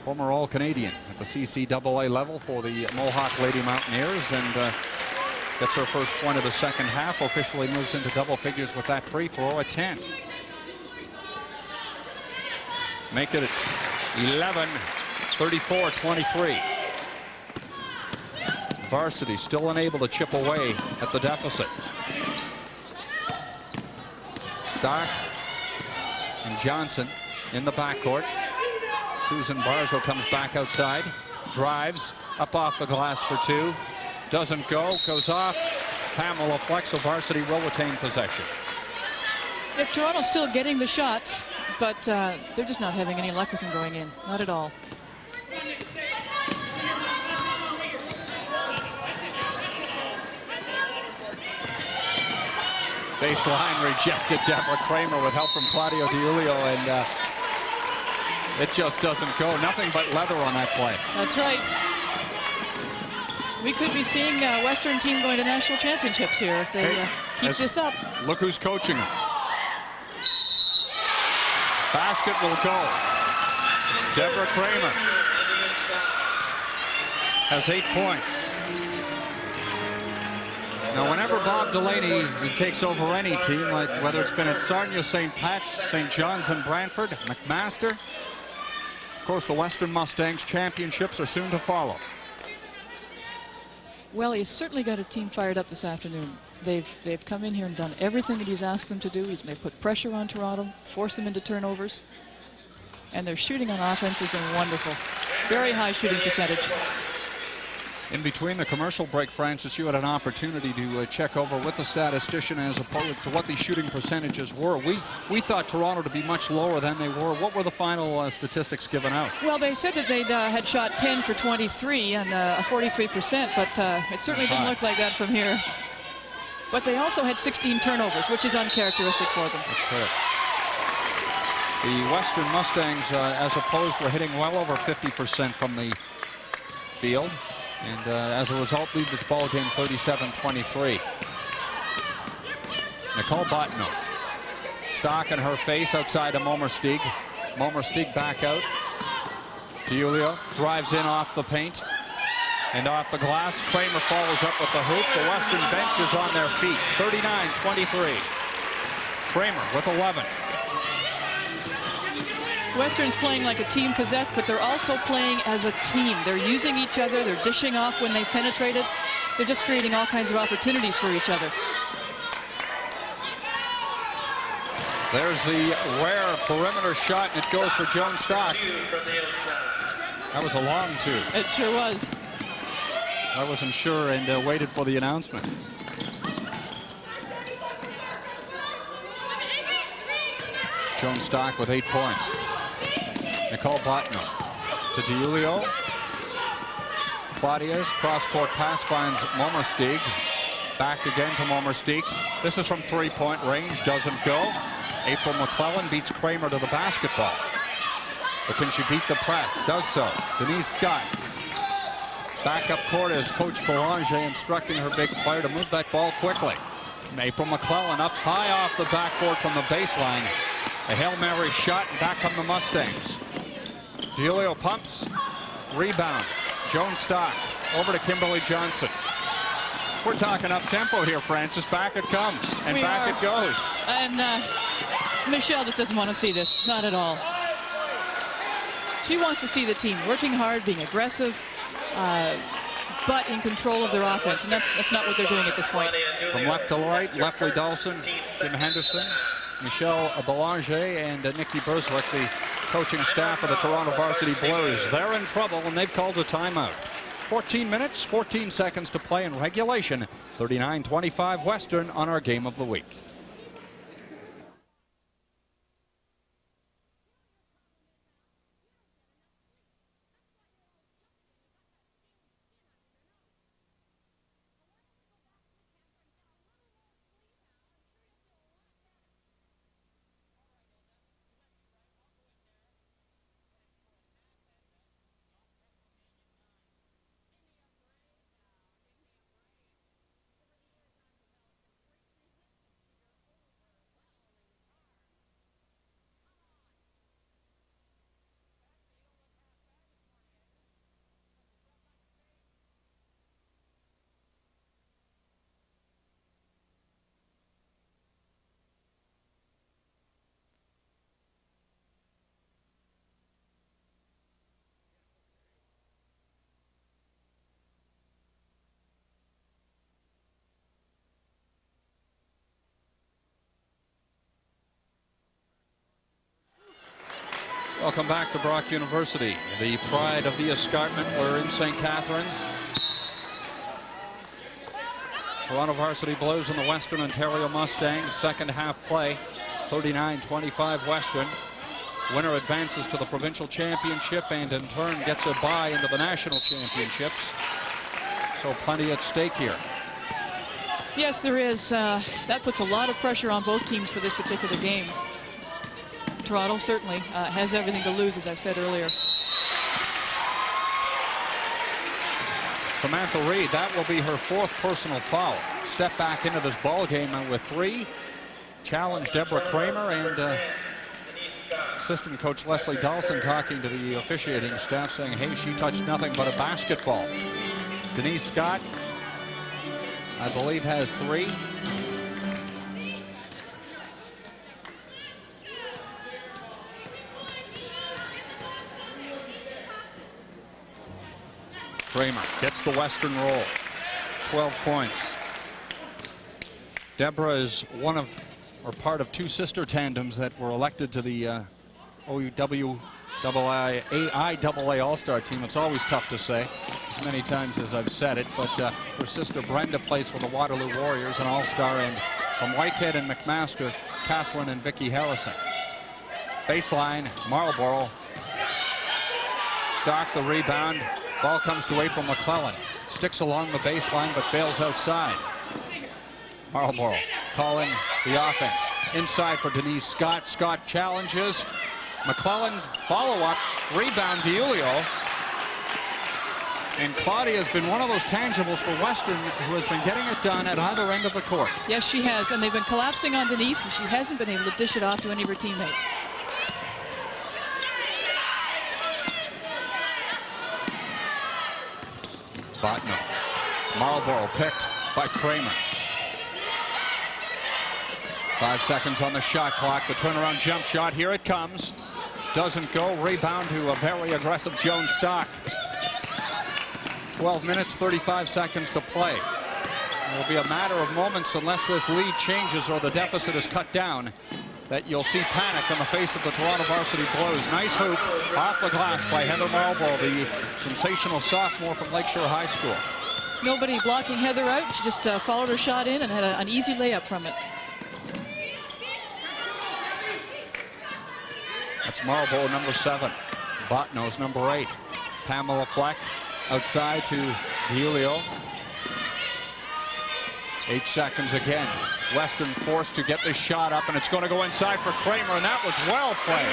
former All-Canadian at the CCAA level for the Mohawk Lady Mountaineers, and gets her first point of the second half. Officially moves into double figures with that free throw at 10. Make it 11, 34-23. Varsity still unable to chip away at the deficit. Stock and Johnson in the backcourt. Susan Barzo comes back outside, drives up off the glass for 2. Doesn't go, goes off. Pamela Fleck, so Varsity will retain possession. Yes, Toronto's still getting the shots, but they're just not having any luck with them going in. Not at all. Baseline rejected. Deborah Kramer with help from Claudio DiIulio, and it just doesn't go. Nothing but leather on that play. That's right. We could be seeing a Western team going to national championships here if they keep this up. Look who's coaching them. Basket will go. Deborah Kramer has 8 points. Now, whenever Bob Delaney takes over any team, like whether it's been at Sarnia, St. Pat's, St. John's, and Brantford, McMaster, of course, the Western Mustangs championships are soon to follow. Well, he's certainly got his team fired up this afternoon. They've come in here and done everything that he's asked them to do. They've put pressure on Toronto, forced them into turnovers, and their shooting on offense has been wonderful. Very high shooting percentage. In between the commercial break, Francis, you had an opportunity to check over with the statistician as opposed to what the shooting percentages were. We thought Toronto to be much lower than they were. What were the final statistics given out? Well, they said that they had shot 10 for 23 and a 43%, but it certainly didn't look like that from here. But they also had 16 turnovers, which is uncharacteristic for them. That's correct. The Western Mustangs, as opposed, were hitting well over 50% from the field. And as a result, lead this ball game 37-23. Nicole Botno. Stock in her face outside of Momersteeg. Momersteeg back out. DiIulio drives in off the paint and off the glass. Kramer follows up with the hoop. The Western bench is on their feet. 39-23. Kramer with 11. Western's playing like a team possessed, but they're also playing as a team. They're using each other. They're dishing off when they've penetrated. They're just creating all kinds of opportunities for each other. There's the rare perimeter shot, and it goes for Joan Stock. That was a long two. It sure was. I wasn't sure and waited for the announcement. Joan Stock with 8 points. Nicole Botno to DiIulio. Claudius, cross-court pass, finds Momersteeg. Back again to Momersteeg. This is from three-point range, doesn't go. April McClellan beats Kramer to the basketball. But can she beat the press? Does so. Denise Scott. Back up court as Coach Belanger instructing her big player to move that ball quickly. April McClellan up high off the backboard from the baseline. A Hail Mary shot, and back come the Mustangs. DiIulio pumps, rebound. Joan Stock over to Kimberly Johnson. We're talking up tempo here, Francis. Back it comes, and it goes. And Michelle just doesn't want to see this, not at all. She wants to see the team working hard, being aggressive, but in control of their offense, and that's not what they're doing at this point. From left to right, Leslie Dawson, Jim Henderson, Michelle Belanger, and Nikki Burswick, the coaching staff of the Toronto Varsity Blues. They're in trouble, and they've called a timeout. 14 minutes, 14 seconds to play in regulation. 39-25 Western on our game of the week. Welcome back to Brock University, the pride of the escarpment. We're in St. Catharines. Toronto Varsity Blues and the Western Ontario Mustangs. Second half play. 39-25 Western. Winner advances to the provincial championship and in turn gets a bye into the national championships. So plenty at stake here. Yes, there is. That puts a lot of pressure on both teams for this particular game. Toronto certainly has everything to lose, as I said earlier. Samantha Reed, that will be her 4th personal foul. Step back into this ball game with 3. Challenge Deborah Kramer, and assistant coach Leslie Dawson talking to the officiating staff saying, hey, she touched nothing but a basketball. Denise Scott, I believe, has 3. Kramer gets the Western roll. 12 points. Deborah is one of, or part of, 2 sister tandems that were elected to the OWIAA All-Star team. It's always tough to say, as many times as I've said it, but her sister Brenda plays for the Waterloo Warriors, an All-Star, and from Whitehead and McMaster, Catherine and Vicki Harrison. Baseline, Marlborough. Stock the rebound. Ball comes to April McClellan. Sticks along the baseline, but bails outside. Marlborough calling the offense. Inside for Denise Scott. Scott challenges. McClellan follow-up. Rebound DiIulio. And Claudia has been one of those tangibles for Western who has been getting it done at either end of the court. Yes, she has. And they've been collapsing on Denise, and she hasn't been able to dish it off to any of her teammates. Botno. Marlborough picked by Kramer. 5 seconds on the shot clock. The turnaround jump shot. Here it comes. Doesn't go. Rebound to a very aggressive Joan Stock. 12 minutes, 35 seconds to play. It'll be a matter of moments, unless this lead changes or the deficit is cut down, that you'll see panic on the face of the Toronto Varsity Blues. Nice hoop off the glass by Heather Marlborough, the sensational sophomore from Lakeshore High School. Nobody blocking Heather out. She just followed her shot in and had an easy layup from it. That's Marlborough, number 7. Botno's number 8. Pamela Fleck outside to DiIulio. 8 seconds again. Western forced to get this shot up, and it's going to go inside for Kramer, and that was well played.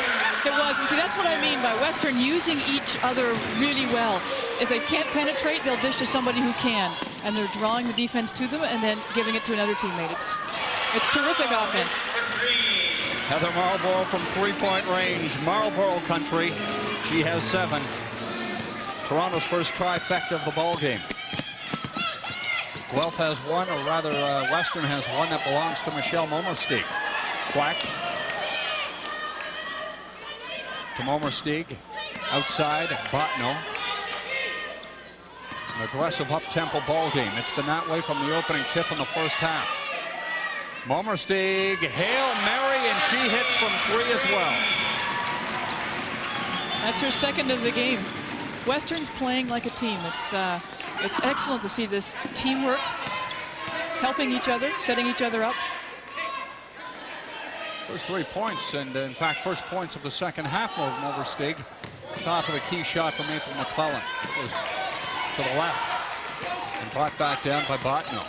It was, and see, that's what I mean by Western using each other really well. If they can't penetrate, they'll dish to somebody who can, and they're drawing the defense to them and then giving it to another teammate. It's terrific offense. Heather Marlborough from 3-point range. Marlborough country. She has 7. Toronto's first trifecta of the ball game. Guelph has 1, or rather Western has 1 that belongs to Michelle Momersteeg. Flack to Momersteeg. Outside, Botno. An aggressive up-tempo ball game. It's been that way from the opening tip in the first half. Momersteeg, Hail Mary, and she hits from 3 as well. That's her 2nd of the game. Western's playing like a team. It's excellent to see this teamwork, helping each other, setting each other up. First 3 points, and in fact, first points of the second half of Momersteeg. Top of the key shot from April McClellan. It was to the left and brought back down by Botno.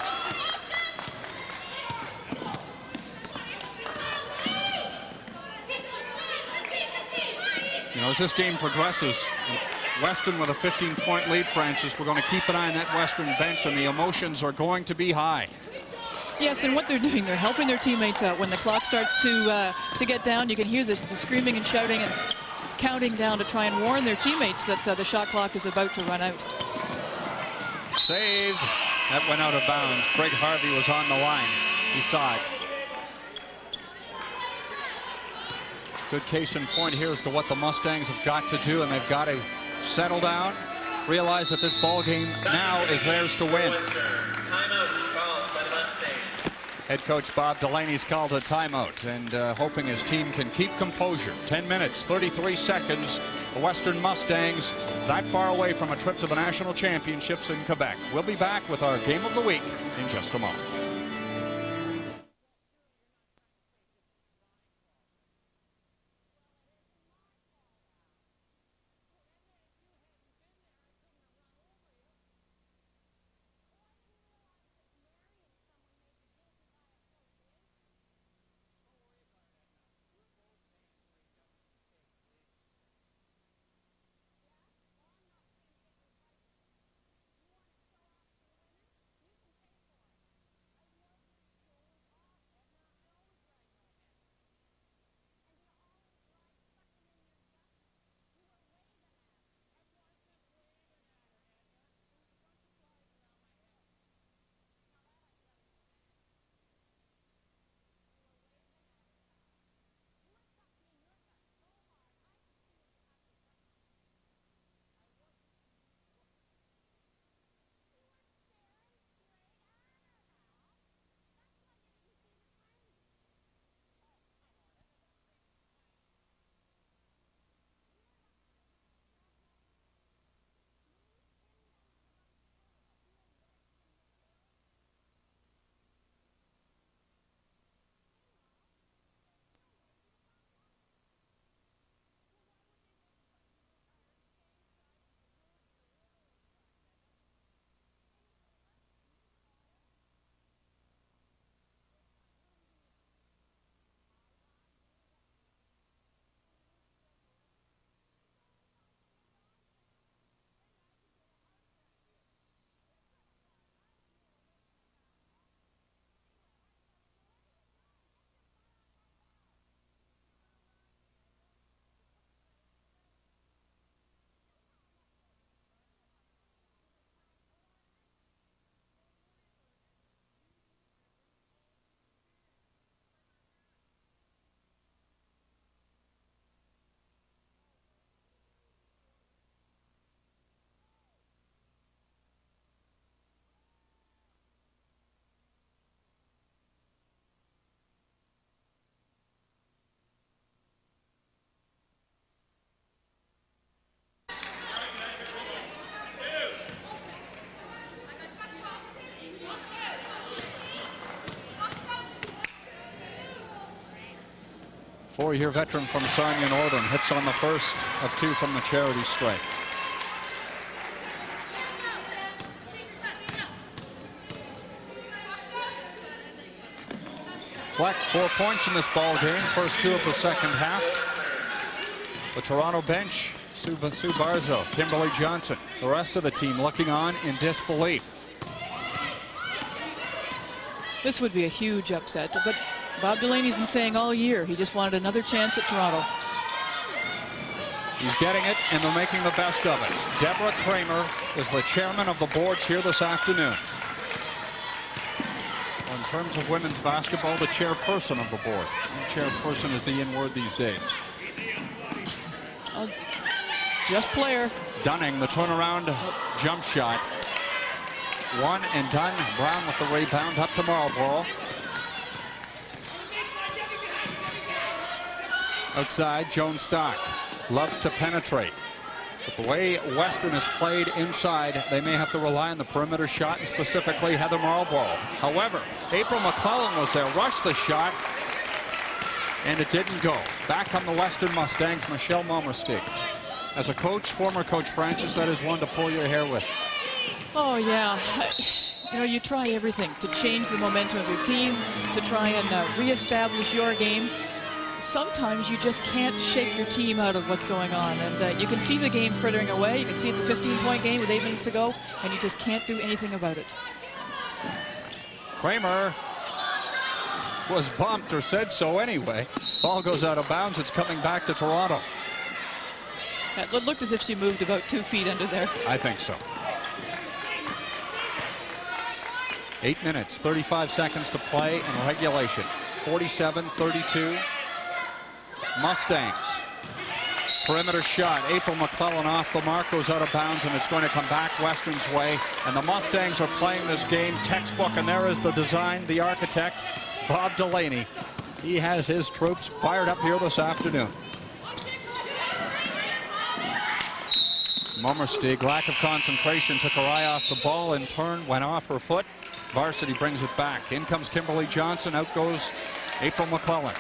You know, as this game progresses, Western with a 15-point lead, Francis, we're going to keep an eye on that Western bench, and the emotions are going to be high. Yes, and what they're doing, they're helping their teammates out. When the clock starts to get down, you can hear the screaming and shouting and counting down to try and warn their teammates that the shot clock is about to run out. Saved. That went out of bounds. Greg Harvey was on the line. He saw it. Good case in point here as to what the Mustangs have got to do, and they've got to settle down, realize that this ball game now is theirs to win. Head coach Bob Delaney's called a timeout, and hoping his team can keep composure. 10 minutes, 33 seconds. The Western Mustangs that far away from a trip to the national championships in Quebec. We'll be back with our game of the week in just a moment. 4-year veteran from Sarnia Northern hits on the first of 2 from the charity strike. Fleck, 4 points in this ball game, first 2 of the second half. The Toronto bench, Sue Barzo, Kimberly Johnson, the rest of the team looking on in disbelief. This would be a huge upset, but Bob Delaney's been saying all year he just wanted another chance at Toronto. He's getting it, and they're making the best of it. Deborah Kramer is the chairman of the boards here this afternoon. Well, in terms of women's basketball, the chairperson of the board. And chairperson is the in word these days. Just player. Dunning, the turnaround jump shot. 1 and done. Brown with the rebound up to Marlborough. Outside, Joan Stock loves to penetrate. But the way Western has played inside, they may have to rely on the perimeter shot, and specifically Heather Marlborough. However, April McClellan was there, rushed the shot, and it didn't go. Back on the Western Mustangs, Michelle Momersteeg. As a coach, former coach Francis, that is one to pull your hair with. Oh, yeah. You know, you try everything to change the momentum of your team, to try and reestablish your game. Sometimes you just can't shake your team out of what's going on. And you can see the game frittering away. You can see it's a 15-point game with 8 minutes to go, and you just can't do anything about it. Kramer was bumped, or said so anyway. Ball goes out of bounds. It's coming back to Toronto. It looked as if she moved about 2 feet under there. I think so. 8 minutes, 35 seconds to play in regulation. 47-32. Mustangs. Perimeter shot. April McClellan off the mark, goes out of bounds, and it's going to come back Western's way. And the Mustangs are playing this game textbook, and there is the design, the architect, Bob Delaney. He has his troops fired up here this afternoon. Momersteeg, lack of concentration, took her eye off the ball, in turn went off her foot. Varsity brings it back. In comes Kimberly Johnson, out goes April McClellan.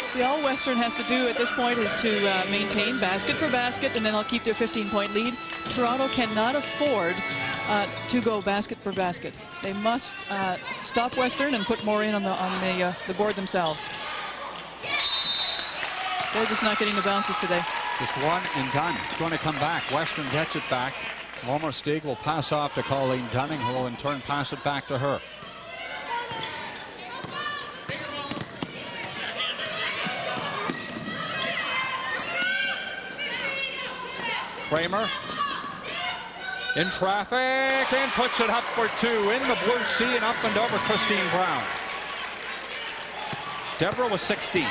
See, all Western has to do at this point is to maintain basket for basket, and then I'll keep their 15-point lead. Toronto cannot afford to go basket for basket. They must stop Western and put more in on the board themselves. They're just not getting the bounces today. Just 1 and done. It's going to come back. Western gets it back. Momersteeg will pass off to Colleen Dunning, who will in turn pass it back to her. Kramer in traffic and puts it up for 2 in the blue sea and up and over Christine Brown. Deborah was 16.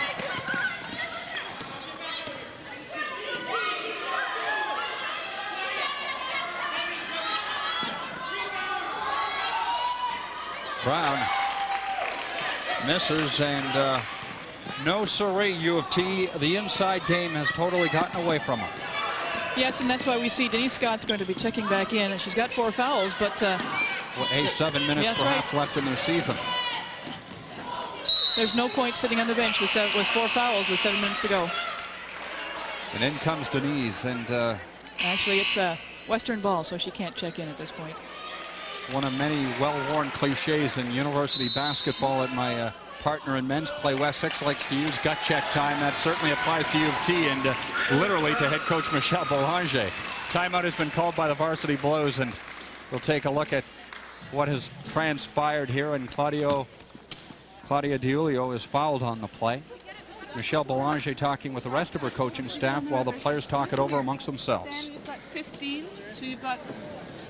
Brown misses, and no siree, U of T. The inside game has totally gotten away from her. Yes, and that's why we see Denise Scott's going to be checking back in, and she's got 4 fouls, but... well, 7 minutes perhaps left in the season. There's no point sitting on the bench with 4 fouls with 7 minutes to go. And in comes Denise, and... actually, it's a Western ball, so she can't check in at this point. One of many well-worn cliches in university basketball that my partner in men's play, Wes Hicks, likes to use, gut check time. That certainly applies to U of T and literally to head coach Michelle Belanger. Timeout has been called by the Varsity Blues, and we'll take a look at what has transpired here. And Claudia DiUlio is fouled on the play. Michelle Belanger talking with the rest of her coaching staff while the players talk it over amongst themselves. You've got 15, so you've got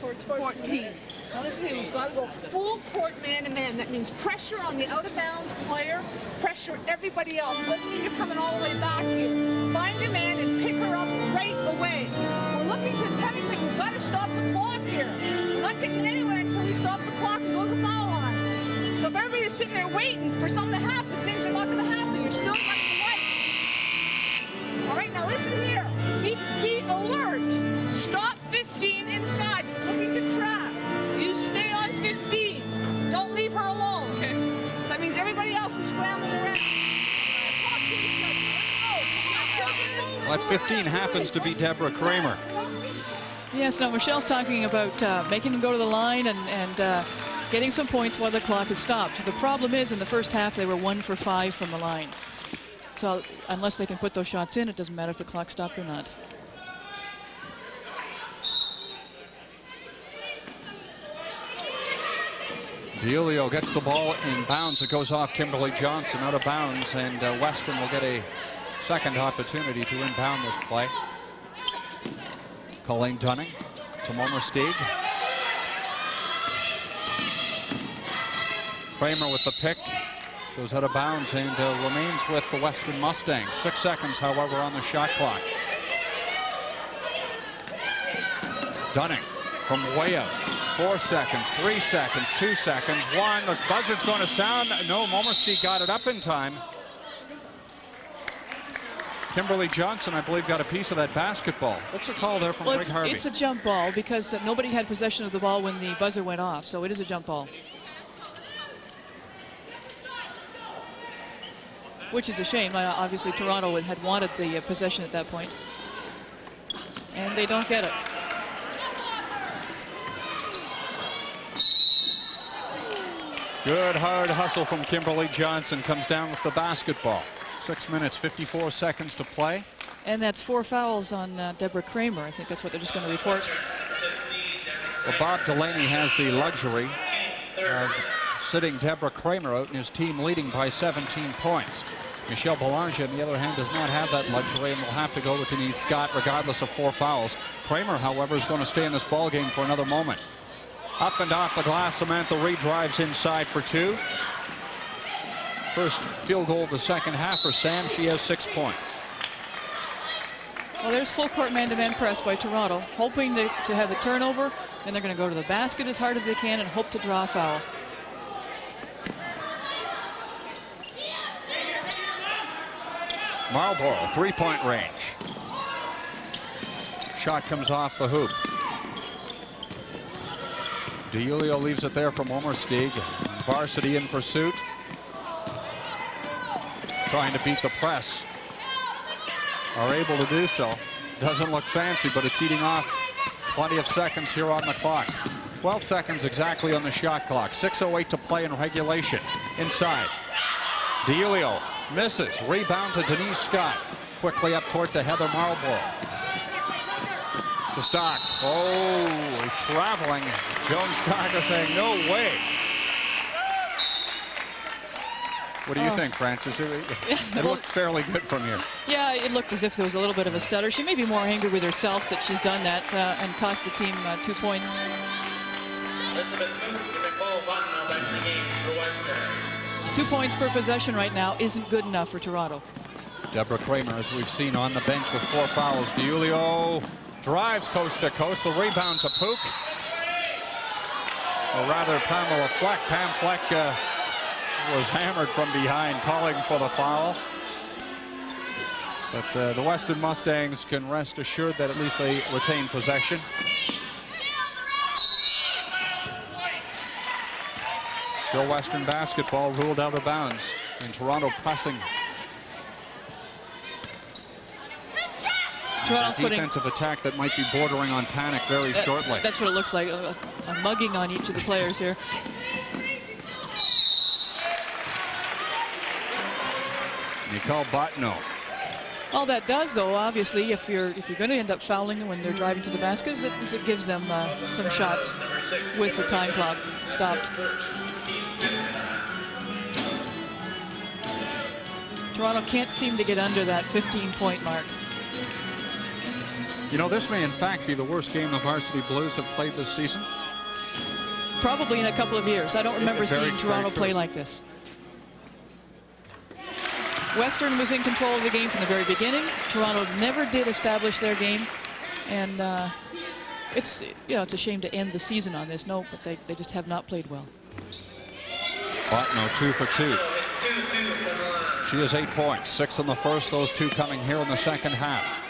14. Now listen here, we've got to go full court man-to-man. That means pressure on the out-of-bounds player, pressure everybody else. Doesn't mean you're coming all the way back here. Find your man and pick her up right away. We're looking to penetrate. We've got to stop the clock here. We're not getting anywhere until we stop the clock and go to the foul line. So if everybody's sitting there waiting for something to happen, things are not going to happen. You're still running the light. All right, now listen here. Be alert. Stop 15 inside. You're looking to trap. You stay on 15. Don't leave her alone. Okay. That means everybody else is scrambling around. Talk to each other. That 15 happens to be Deborah Kramer. Yes, now Michelle's talking about making them go to the line and getting some points while the clock is stopped. The problem is in the first half they were 1 for 5 from the line. So unless they can put those shots in, it doesn't matter if the clock stopped or not. Diulio gets the ball in bounds. It goes off Kimberly Johnson out of bounds, and Western will get a second opportunity to impound this play. Colleen Dunning to Momersteeg. Kramer with the pick. Goes out of bounds and remains with the Western Mustangs. 6 seconds, however, on the shot clock. Dunning from way out. 4 seconds, 3 seconds, 2 seconds, 1. The buzzer's going to sound. No, Momersteeg got it up in time. Kimberly Johnson, I believe, got a piece of that basketball. What's the call there from Greg Harvey? It's a jump ball because nobody had possession of the ball when the buzzer went off, so it is a jump ball. Which is a shame. Obviously, Toronto had wanted the possession at that point. And they don't get it. Good hard hustle from Kimberly Johnson. Comes down with the basketball. 6 minutes, 54 seconds to play. And that's 4 fouls on Deborah Kramer. I think that's what they're just going to report. Well, Bob Delaney has the luxury of sitting Deborah Kramer out and his team leading by 17 points. Michelle Belanger, on the other hand, does not have that luxury and will have to go with Denise Scott regardless of 4 fouls. Kramer, however, is going to stay in this ball game for another moment. Up and off the glass, Samantha Reed drives inside for 2. First field goal of the second half for Sam. She has 6 points. Well, there's full court man-to-man press by Toronto, hoping to have the turnover. Then they're going to go to the basket as hard as they can and hope to draw a foul. Marlborough, 3-point range. Shot comes off the hoop. Diulio leaves it there for Momersteeg. Varsity in pursuit. Trying to beat the press. Are able to do so. Doesn't look fancy, but it's eating off plenty of seconds here on the clock. 12 seconds exactly on the shot clock. 6:08 to play in regulation. Inside. Diulio misses. Rebound to Denise Scott. Quickly up court to Heather Marlborough. To Stock. Oh, traveling. Joan Stock is saying, no way. What do you think, Francis? It looked fairly good from here. Yeah, it looked as if there was a little bit of a stutter. She may be more angry with herself that she's done that and cost the team 2 points. Elizabeth Booth, give a full button now back to the game for Western. 2 points per possession right now isn't good enough for Toronto. Deborah Kramer, as we've seen, on the bench with 4 fouls. Diulio drives coast to coast. The rebound to Pook. Or rather, Pamela Fleck. Pam Fleck was hammered from behind, calling for the foul. But the Western Mustangs can rest assured that at least they retain possession. Still Western basketball, ruled out of bounds. And Toronto pressing. Toronto's a defensive attack that might be bordering on panic very shortly. That's what it looks like, a mugging on each of the players here. Nicole Botno. All that does, though, obviously, if you're going to end up fouling them when they're driving to the basket, is it gives them some shots with the time clock stopped. Toronto can't seem to get under that 15-point mark. You know, this may in fact be the worst game the Varsity Blues have played this season. Probably in a couple of years. I don't remember seeing Toronto play like this. Western was in control of the game from the very beginning. Toronto never did establish their game, and it's a shame to end the season on this note, but they just have not played well. Botno 2 for 2. She has 8 points, 6 in the first, those 2 coming here in the second half.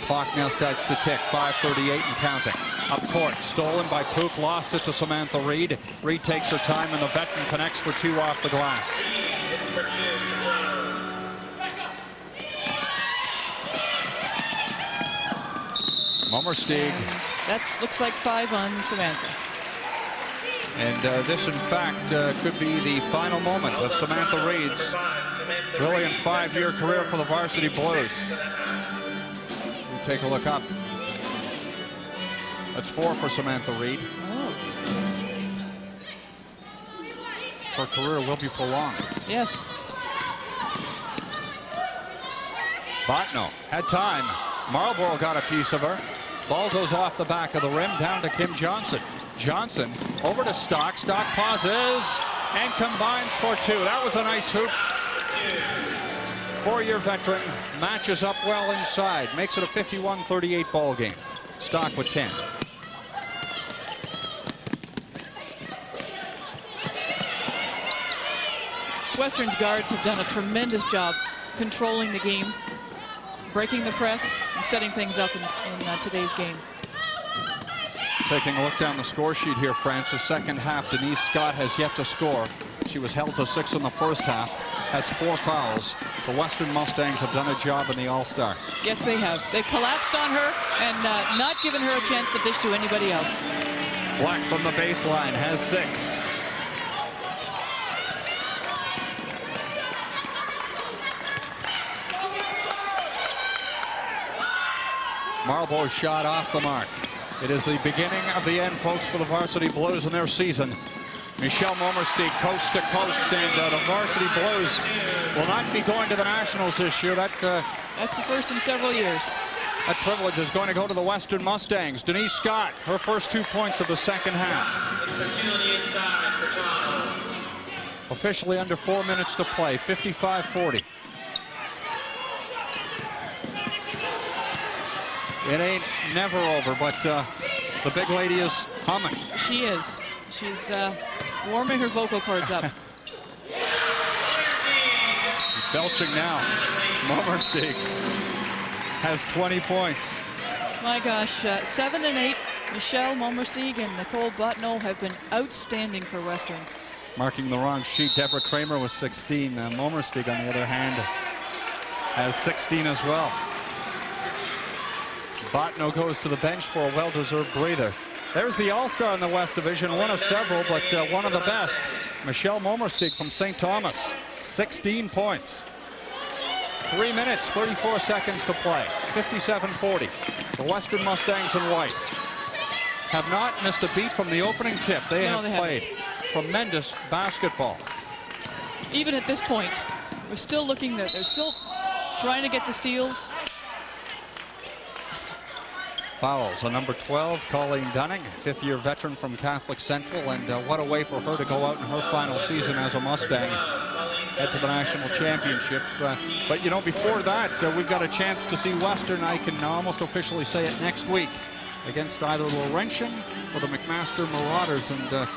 Clock now starts to tick, 5:38 and counting. Up court, stolen by Pook, lost it to Samantha Reed. Reed takes her time and the veteran connects for 2 off the glass. Momersteeg. That looks like 5 on Samantha. And this, in fact, could be the final moment of Samantha Reed's brilliant 5-year career for the Varsity Blues. We'll take a look up. That's 4 for Samantha Reed. Oh. Her career will be prolonged. Yes. Botno had time. Marlborough got a piece of her. Ball goes off the back of the rim, down to Kim Johnson. Johnson over to Stock. Stock pauses and combines for 2. That was a nice hoop. 4-year veteran matches up well inside. Makes it a 51-38 ball game. Stock with 10. Western's guards have done a tremendous job controlling the game, breaking the press, and setting things up in today's game. Taking a look down the score sheet here, Francis. Second half, Denise Scott has yet to score. She was held to 6 in the first half, has 4 fouls. The Western Mustangs have done a job in the All-Star. Yes, they have. They collapsed on her and not given her a chance to dish to anybody else. Fleck from the baseline has 6. Marlborough shot off the mark. It is the beginning of the end, folks, for the Varsity Blues in their season. Michelle Momersteeg, coast to coast, and the Varsity Blues will not be going to the Nationals this year. That's the first in several years. That privilege is going to go to the Western Mustangs. Denise Scott, her first 2 points of the second half. Officially under 4 minutes to play, 55-40. It ain't never over, but the big lady is humming. She is. She's warming her vocal cords up. Belching now. Momersteeg has 20 points. My gosh, 7 and 8. Michelle Momersteeg and Nicole Botno have been outstanding for Western. Marking the wrong sheet, Deborah Kramer was 16. Momersteeg, on the other hand, has 16 as well. Botno goes to the bench for a well-deserved breather. There's the All-Star in the West Division, one of several, but one of the best. Michelle Momersteeg from St. Thomas, 16 points. 3 minutes, 34 seconds to play, 57-40. The Western Mustangs in white have not missed a beat from the opening tip. They have played tremendous basketball. Even at this point, we're still looking that they're still trying to get the steals. Fouls on number 12, Colleen Dunning, 5th-year veteran from Catholic Central, and what a way for her to go out in her final season as a Mustang, head to the national championships. But you know, before that, we've got a chance to see Western. I can almost officially say it next week against either Laurentian or the McMaster Marauders, and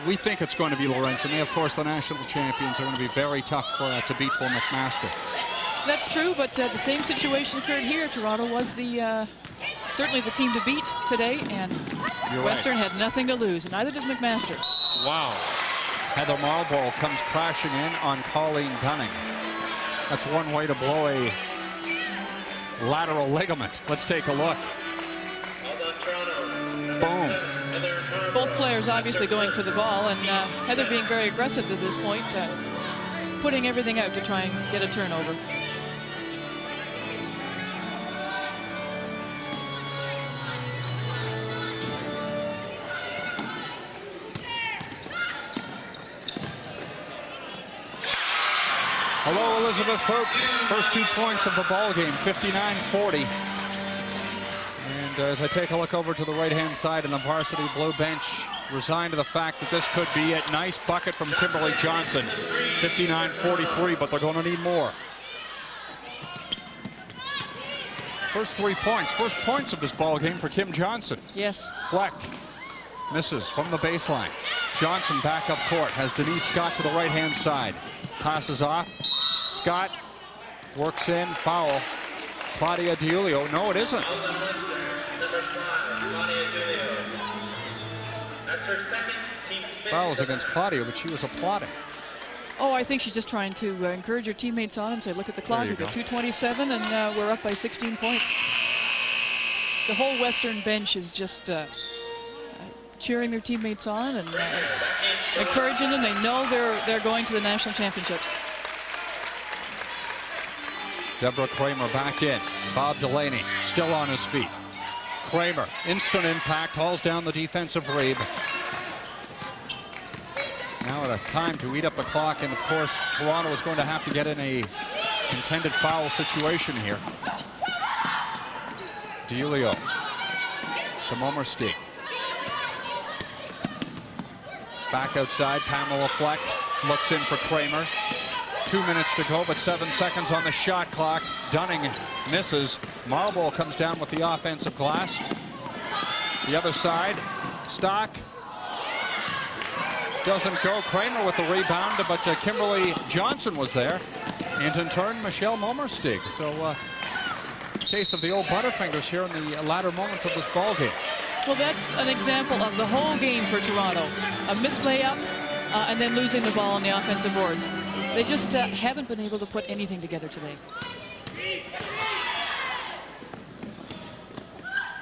we think it's going to be Laurentian. They, of course, the national champions, are going to be very tough to beat for McMaster. That's true, but the same situation occurred here. Toronto was the certainly the team to beat today, and Western had nothing to lose, and neither does McMaster. Wow. Heather Marlborough comes crashing in on Colleen Dunning. That's one way to blow a lateral ligament. Let's take a look. Boom. Both players obviously going for the ball, and Heather being very aggressive at this point, putting everything out to try and get a turnover. Hello, Elizabeth Pope. First 2 points of the ball game, 59-40. And as I take a look over to the right-hand side in the Varsity Blue bench, resigned to the fact that this could be a nice bucket from Kimberly Johnson. 59-43, but they're going to need more. First 3 points, first points of this ball game for Kim Johnson. Yes. Fleck misses from the baseline. Johnson back up court, has Denise Scott to the right-hand side. Passes off. Scott works in, foul. Claudia DiUlio. No, it isn't. Fouls against Claudia, but she was applauding. Oh, I think she's just trying to encourage her teammates on and say, look at the clock, we've got 2:27, and we're up by 16 points. the whole Western bench is just cheering their teammates on and encouraging them. They know they're going to the national championships. Deborah Kramer back in. Bob Delaney still on his feet. Kramer, instant impact, hauls down the defensive read. Now at a time to eat up the clock, and of course Toronto is going to have to get in a intended foul situation here. DiIulio to Momersteeg. Back outside, Pamela Fleck looks in for Kramer. 2 minutes to go, but 7 seconds on the shot clock. Dunning misses. Marlborough comes down with the offensive glass. The other side, Stock doesn't go. Kramer with the rebound, but Kimberly Johnson was there. And in turn, Michelle Momersteeg. So, case of the old Butterfingers here in the latter moments of this ball game. Well, that's an example of the whole game for Toronto. A missed layup and then losing the ball on the offensive boards. They just haven't been able to put anything together today.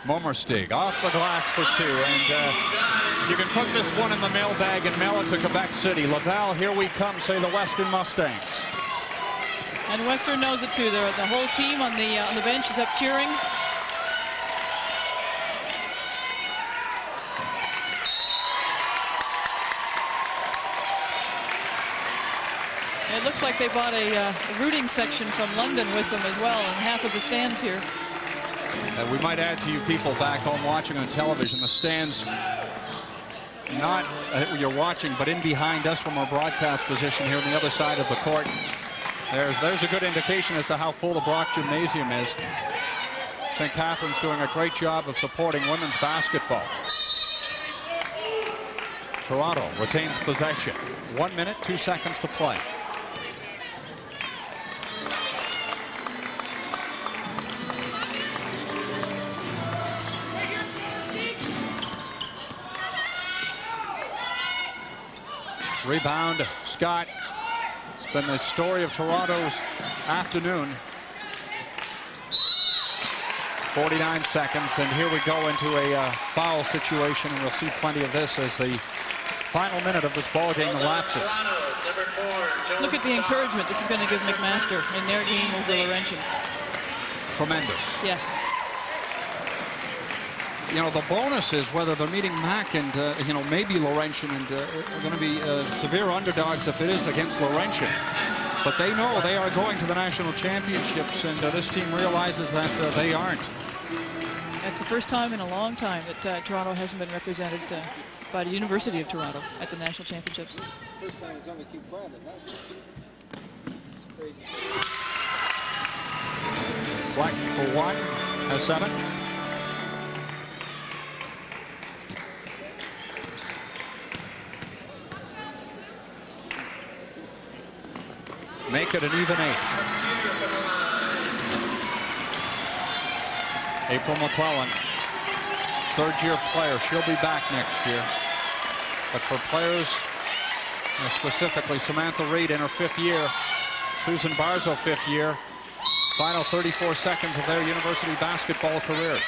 Momersteeg off the glass for 2, and you can put this one in the mailbag and mail it to Quebec City. Laval, here we come, say the Western Mustangs. And Western knows it too. The whole team on the bench is up cheering. It looks like they bought a rooting section from London with them as well, and half of the stands here. We might add to you people back home watching on television, the stands not you're watching, but in behind us from our broadcast position here on the other side of the court. There's a good indication as to how full the Brock Gymnasium is. St. Catherine's doing a great job of supporting women's basketball. Toronto retains possession. 1 minute, 2 seconds to play. Rebound, Scott. It's been the story of Toronto's afternoon. 49 seconds, and here we go into a foul situation, and we'll see plenty of this as the final minute of this ball game elapses. Look at the encouragement this is going to give McMaster in their game over Laurentian. Tremendous. Yes. You know, the bonus is whether they're meeting Mac and, you know, maybe Laurentian, and are going to be severe underdogs if it is against Laurentian. But they know they are going to the national championships, and this team realizes that they aren't. That's the first time in a long time that Toronto hasn't been represented by the University of Toronto at the national championships. First time it's only keep quiet at basketball. It's crazy. Fleck for 1, has 7. Make it an even 8. April McClellan, third-year player. She'll be back next year. But for players, specifically Samantha Reed in her 5th year, Susan Barzo 5th year, final 34 seconds of their university basketball careers.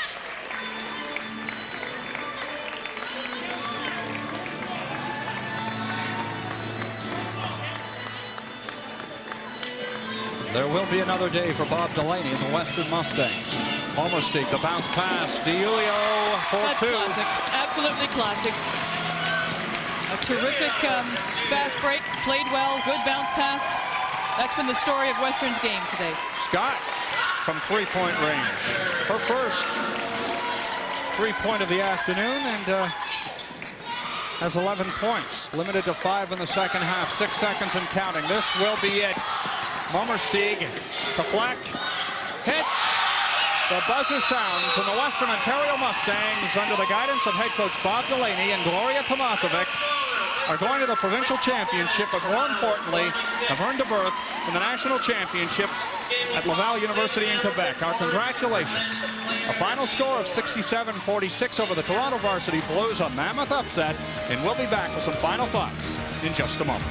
There will be another day for Bob Delaney and the Western Mustangs. Momersteeg, the bounce pass. DiIulio for That's 2. classic. Absolutely classic. A terrific fast break. Played well. Good bounce pass. That's been the story of Western's game today. Scott from 3-point range. Her first 3-point of the afternoon, and has 11 points. Limited to 5 in the second half. 6 seconds and counting. This will be it. Momersteeg to Fleck, hits, the buzzer sounds, and the Western Ontario Mustangs, under the guidance of head coach Bob Delaney and Gloria Tomasovic, are going to the provincial championship, but more importantly, have earned a berth in the national championships at Laval University in Quebec. Our congratulations. A final score of 67-46 over the Toronto Varsity Blues, a mammoth upset, and we'll be back with some final thoughts in just a moment.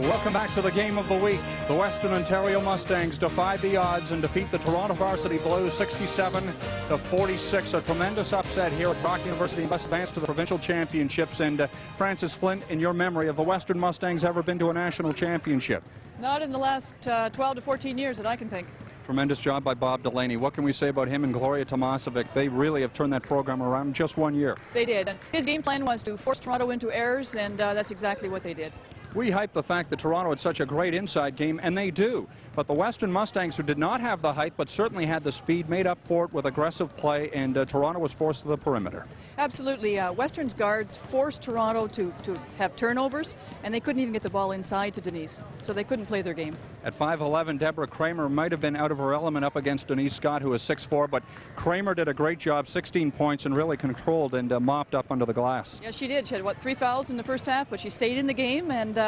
Welcome back to the game of the week. The Western Ontario Mustangs defied the odds and defeat the Toronto Varsity Blues 67-46. A tremendous upset here at Brock University, thus advanced to the provincial championships. And Francis Flint, in your memory, have the Western Mustangs ever been to a national championship? Not in the last 12 to 14 years that I can think. Tremendous job by Bob Delaney. What can we say about him and Gloria Tomasevic? They really have turned that program around in just 1 year. They did. And his game plan was to force Toronto into errors, and that's exactly what they did. We hype the fact that Toronto had such a great inside game, and they do. But the Western Mustangs, who did not have the height but certainly had the speed, made up for it with aggressive play, and Toronto was forced to the perimeter. Absolutely. Western's guards forced Toronto to have turnovers, and they couldn't even get the ball inside to Denise, so they couldn't play their game. At 5'11", Deborah Kramer might have been out of her element up against Denise Scott, who is 6'4", but Kramer did a great job, 16 points, and really controlled and mopped up under the glass. Yeah, she did. She had, 3 fouls in the first half, but she stayed in the game and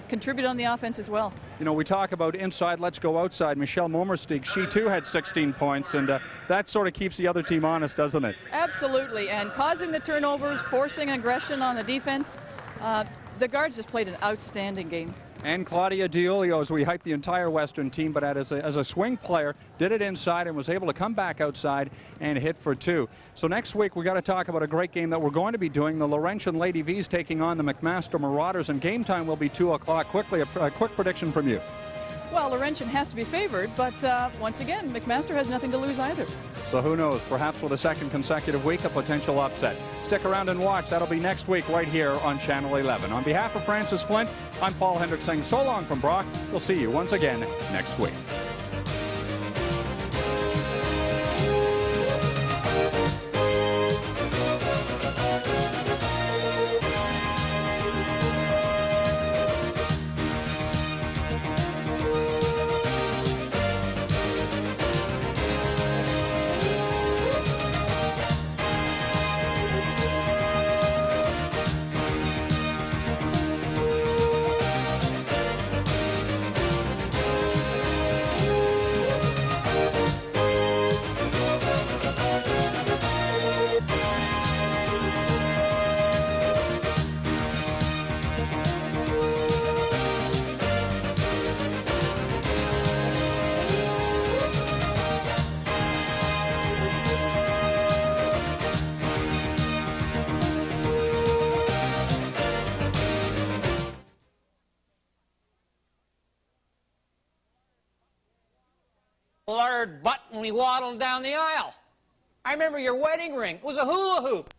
contributed on the offense as well. You know, we talk about inside, let's go outside. Michelle Momersteeg, she too had 16 points, and that sort of keeps the other team honest, doesn't it? Absolutely, and causing the turnovers, forcing aggression on the defense. The guards just played an outstanding game. And Claudia Diolio, as we hyped the entire Western team, but as a swing player, did it inside and was able to come back outside and hit for 2. So next week, we got to talk about a great game that we're going to be doing. The Laurentian Lady V's taking on the McMaster Marauders, and game time will be 2 o'clock. Quickly, a quick prediction from you. Well, Laurentian has to be favored, but once again, McMaster has nothing to lose either. So who knows, perhaps for the second consecutive week, a potential upset. Stick around and watch. That'll be next week right here on Channel 11. On behalf of Francis Flint, I'm Paul Hendrick saying so long from Brock. We'll see you once again next week. Lard butt when we waddled down the aisle. I remember your wedding ring. It was a hula hoop.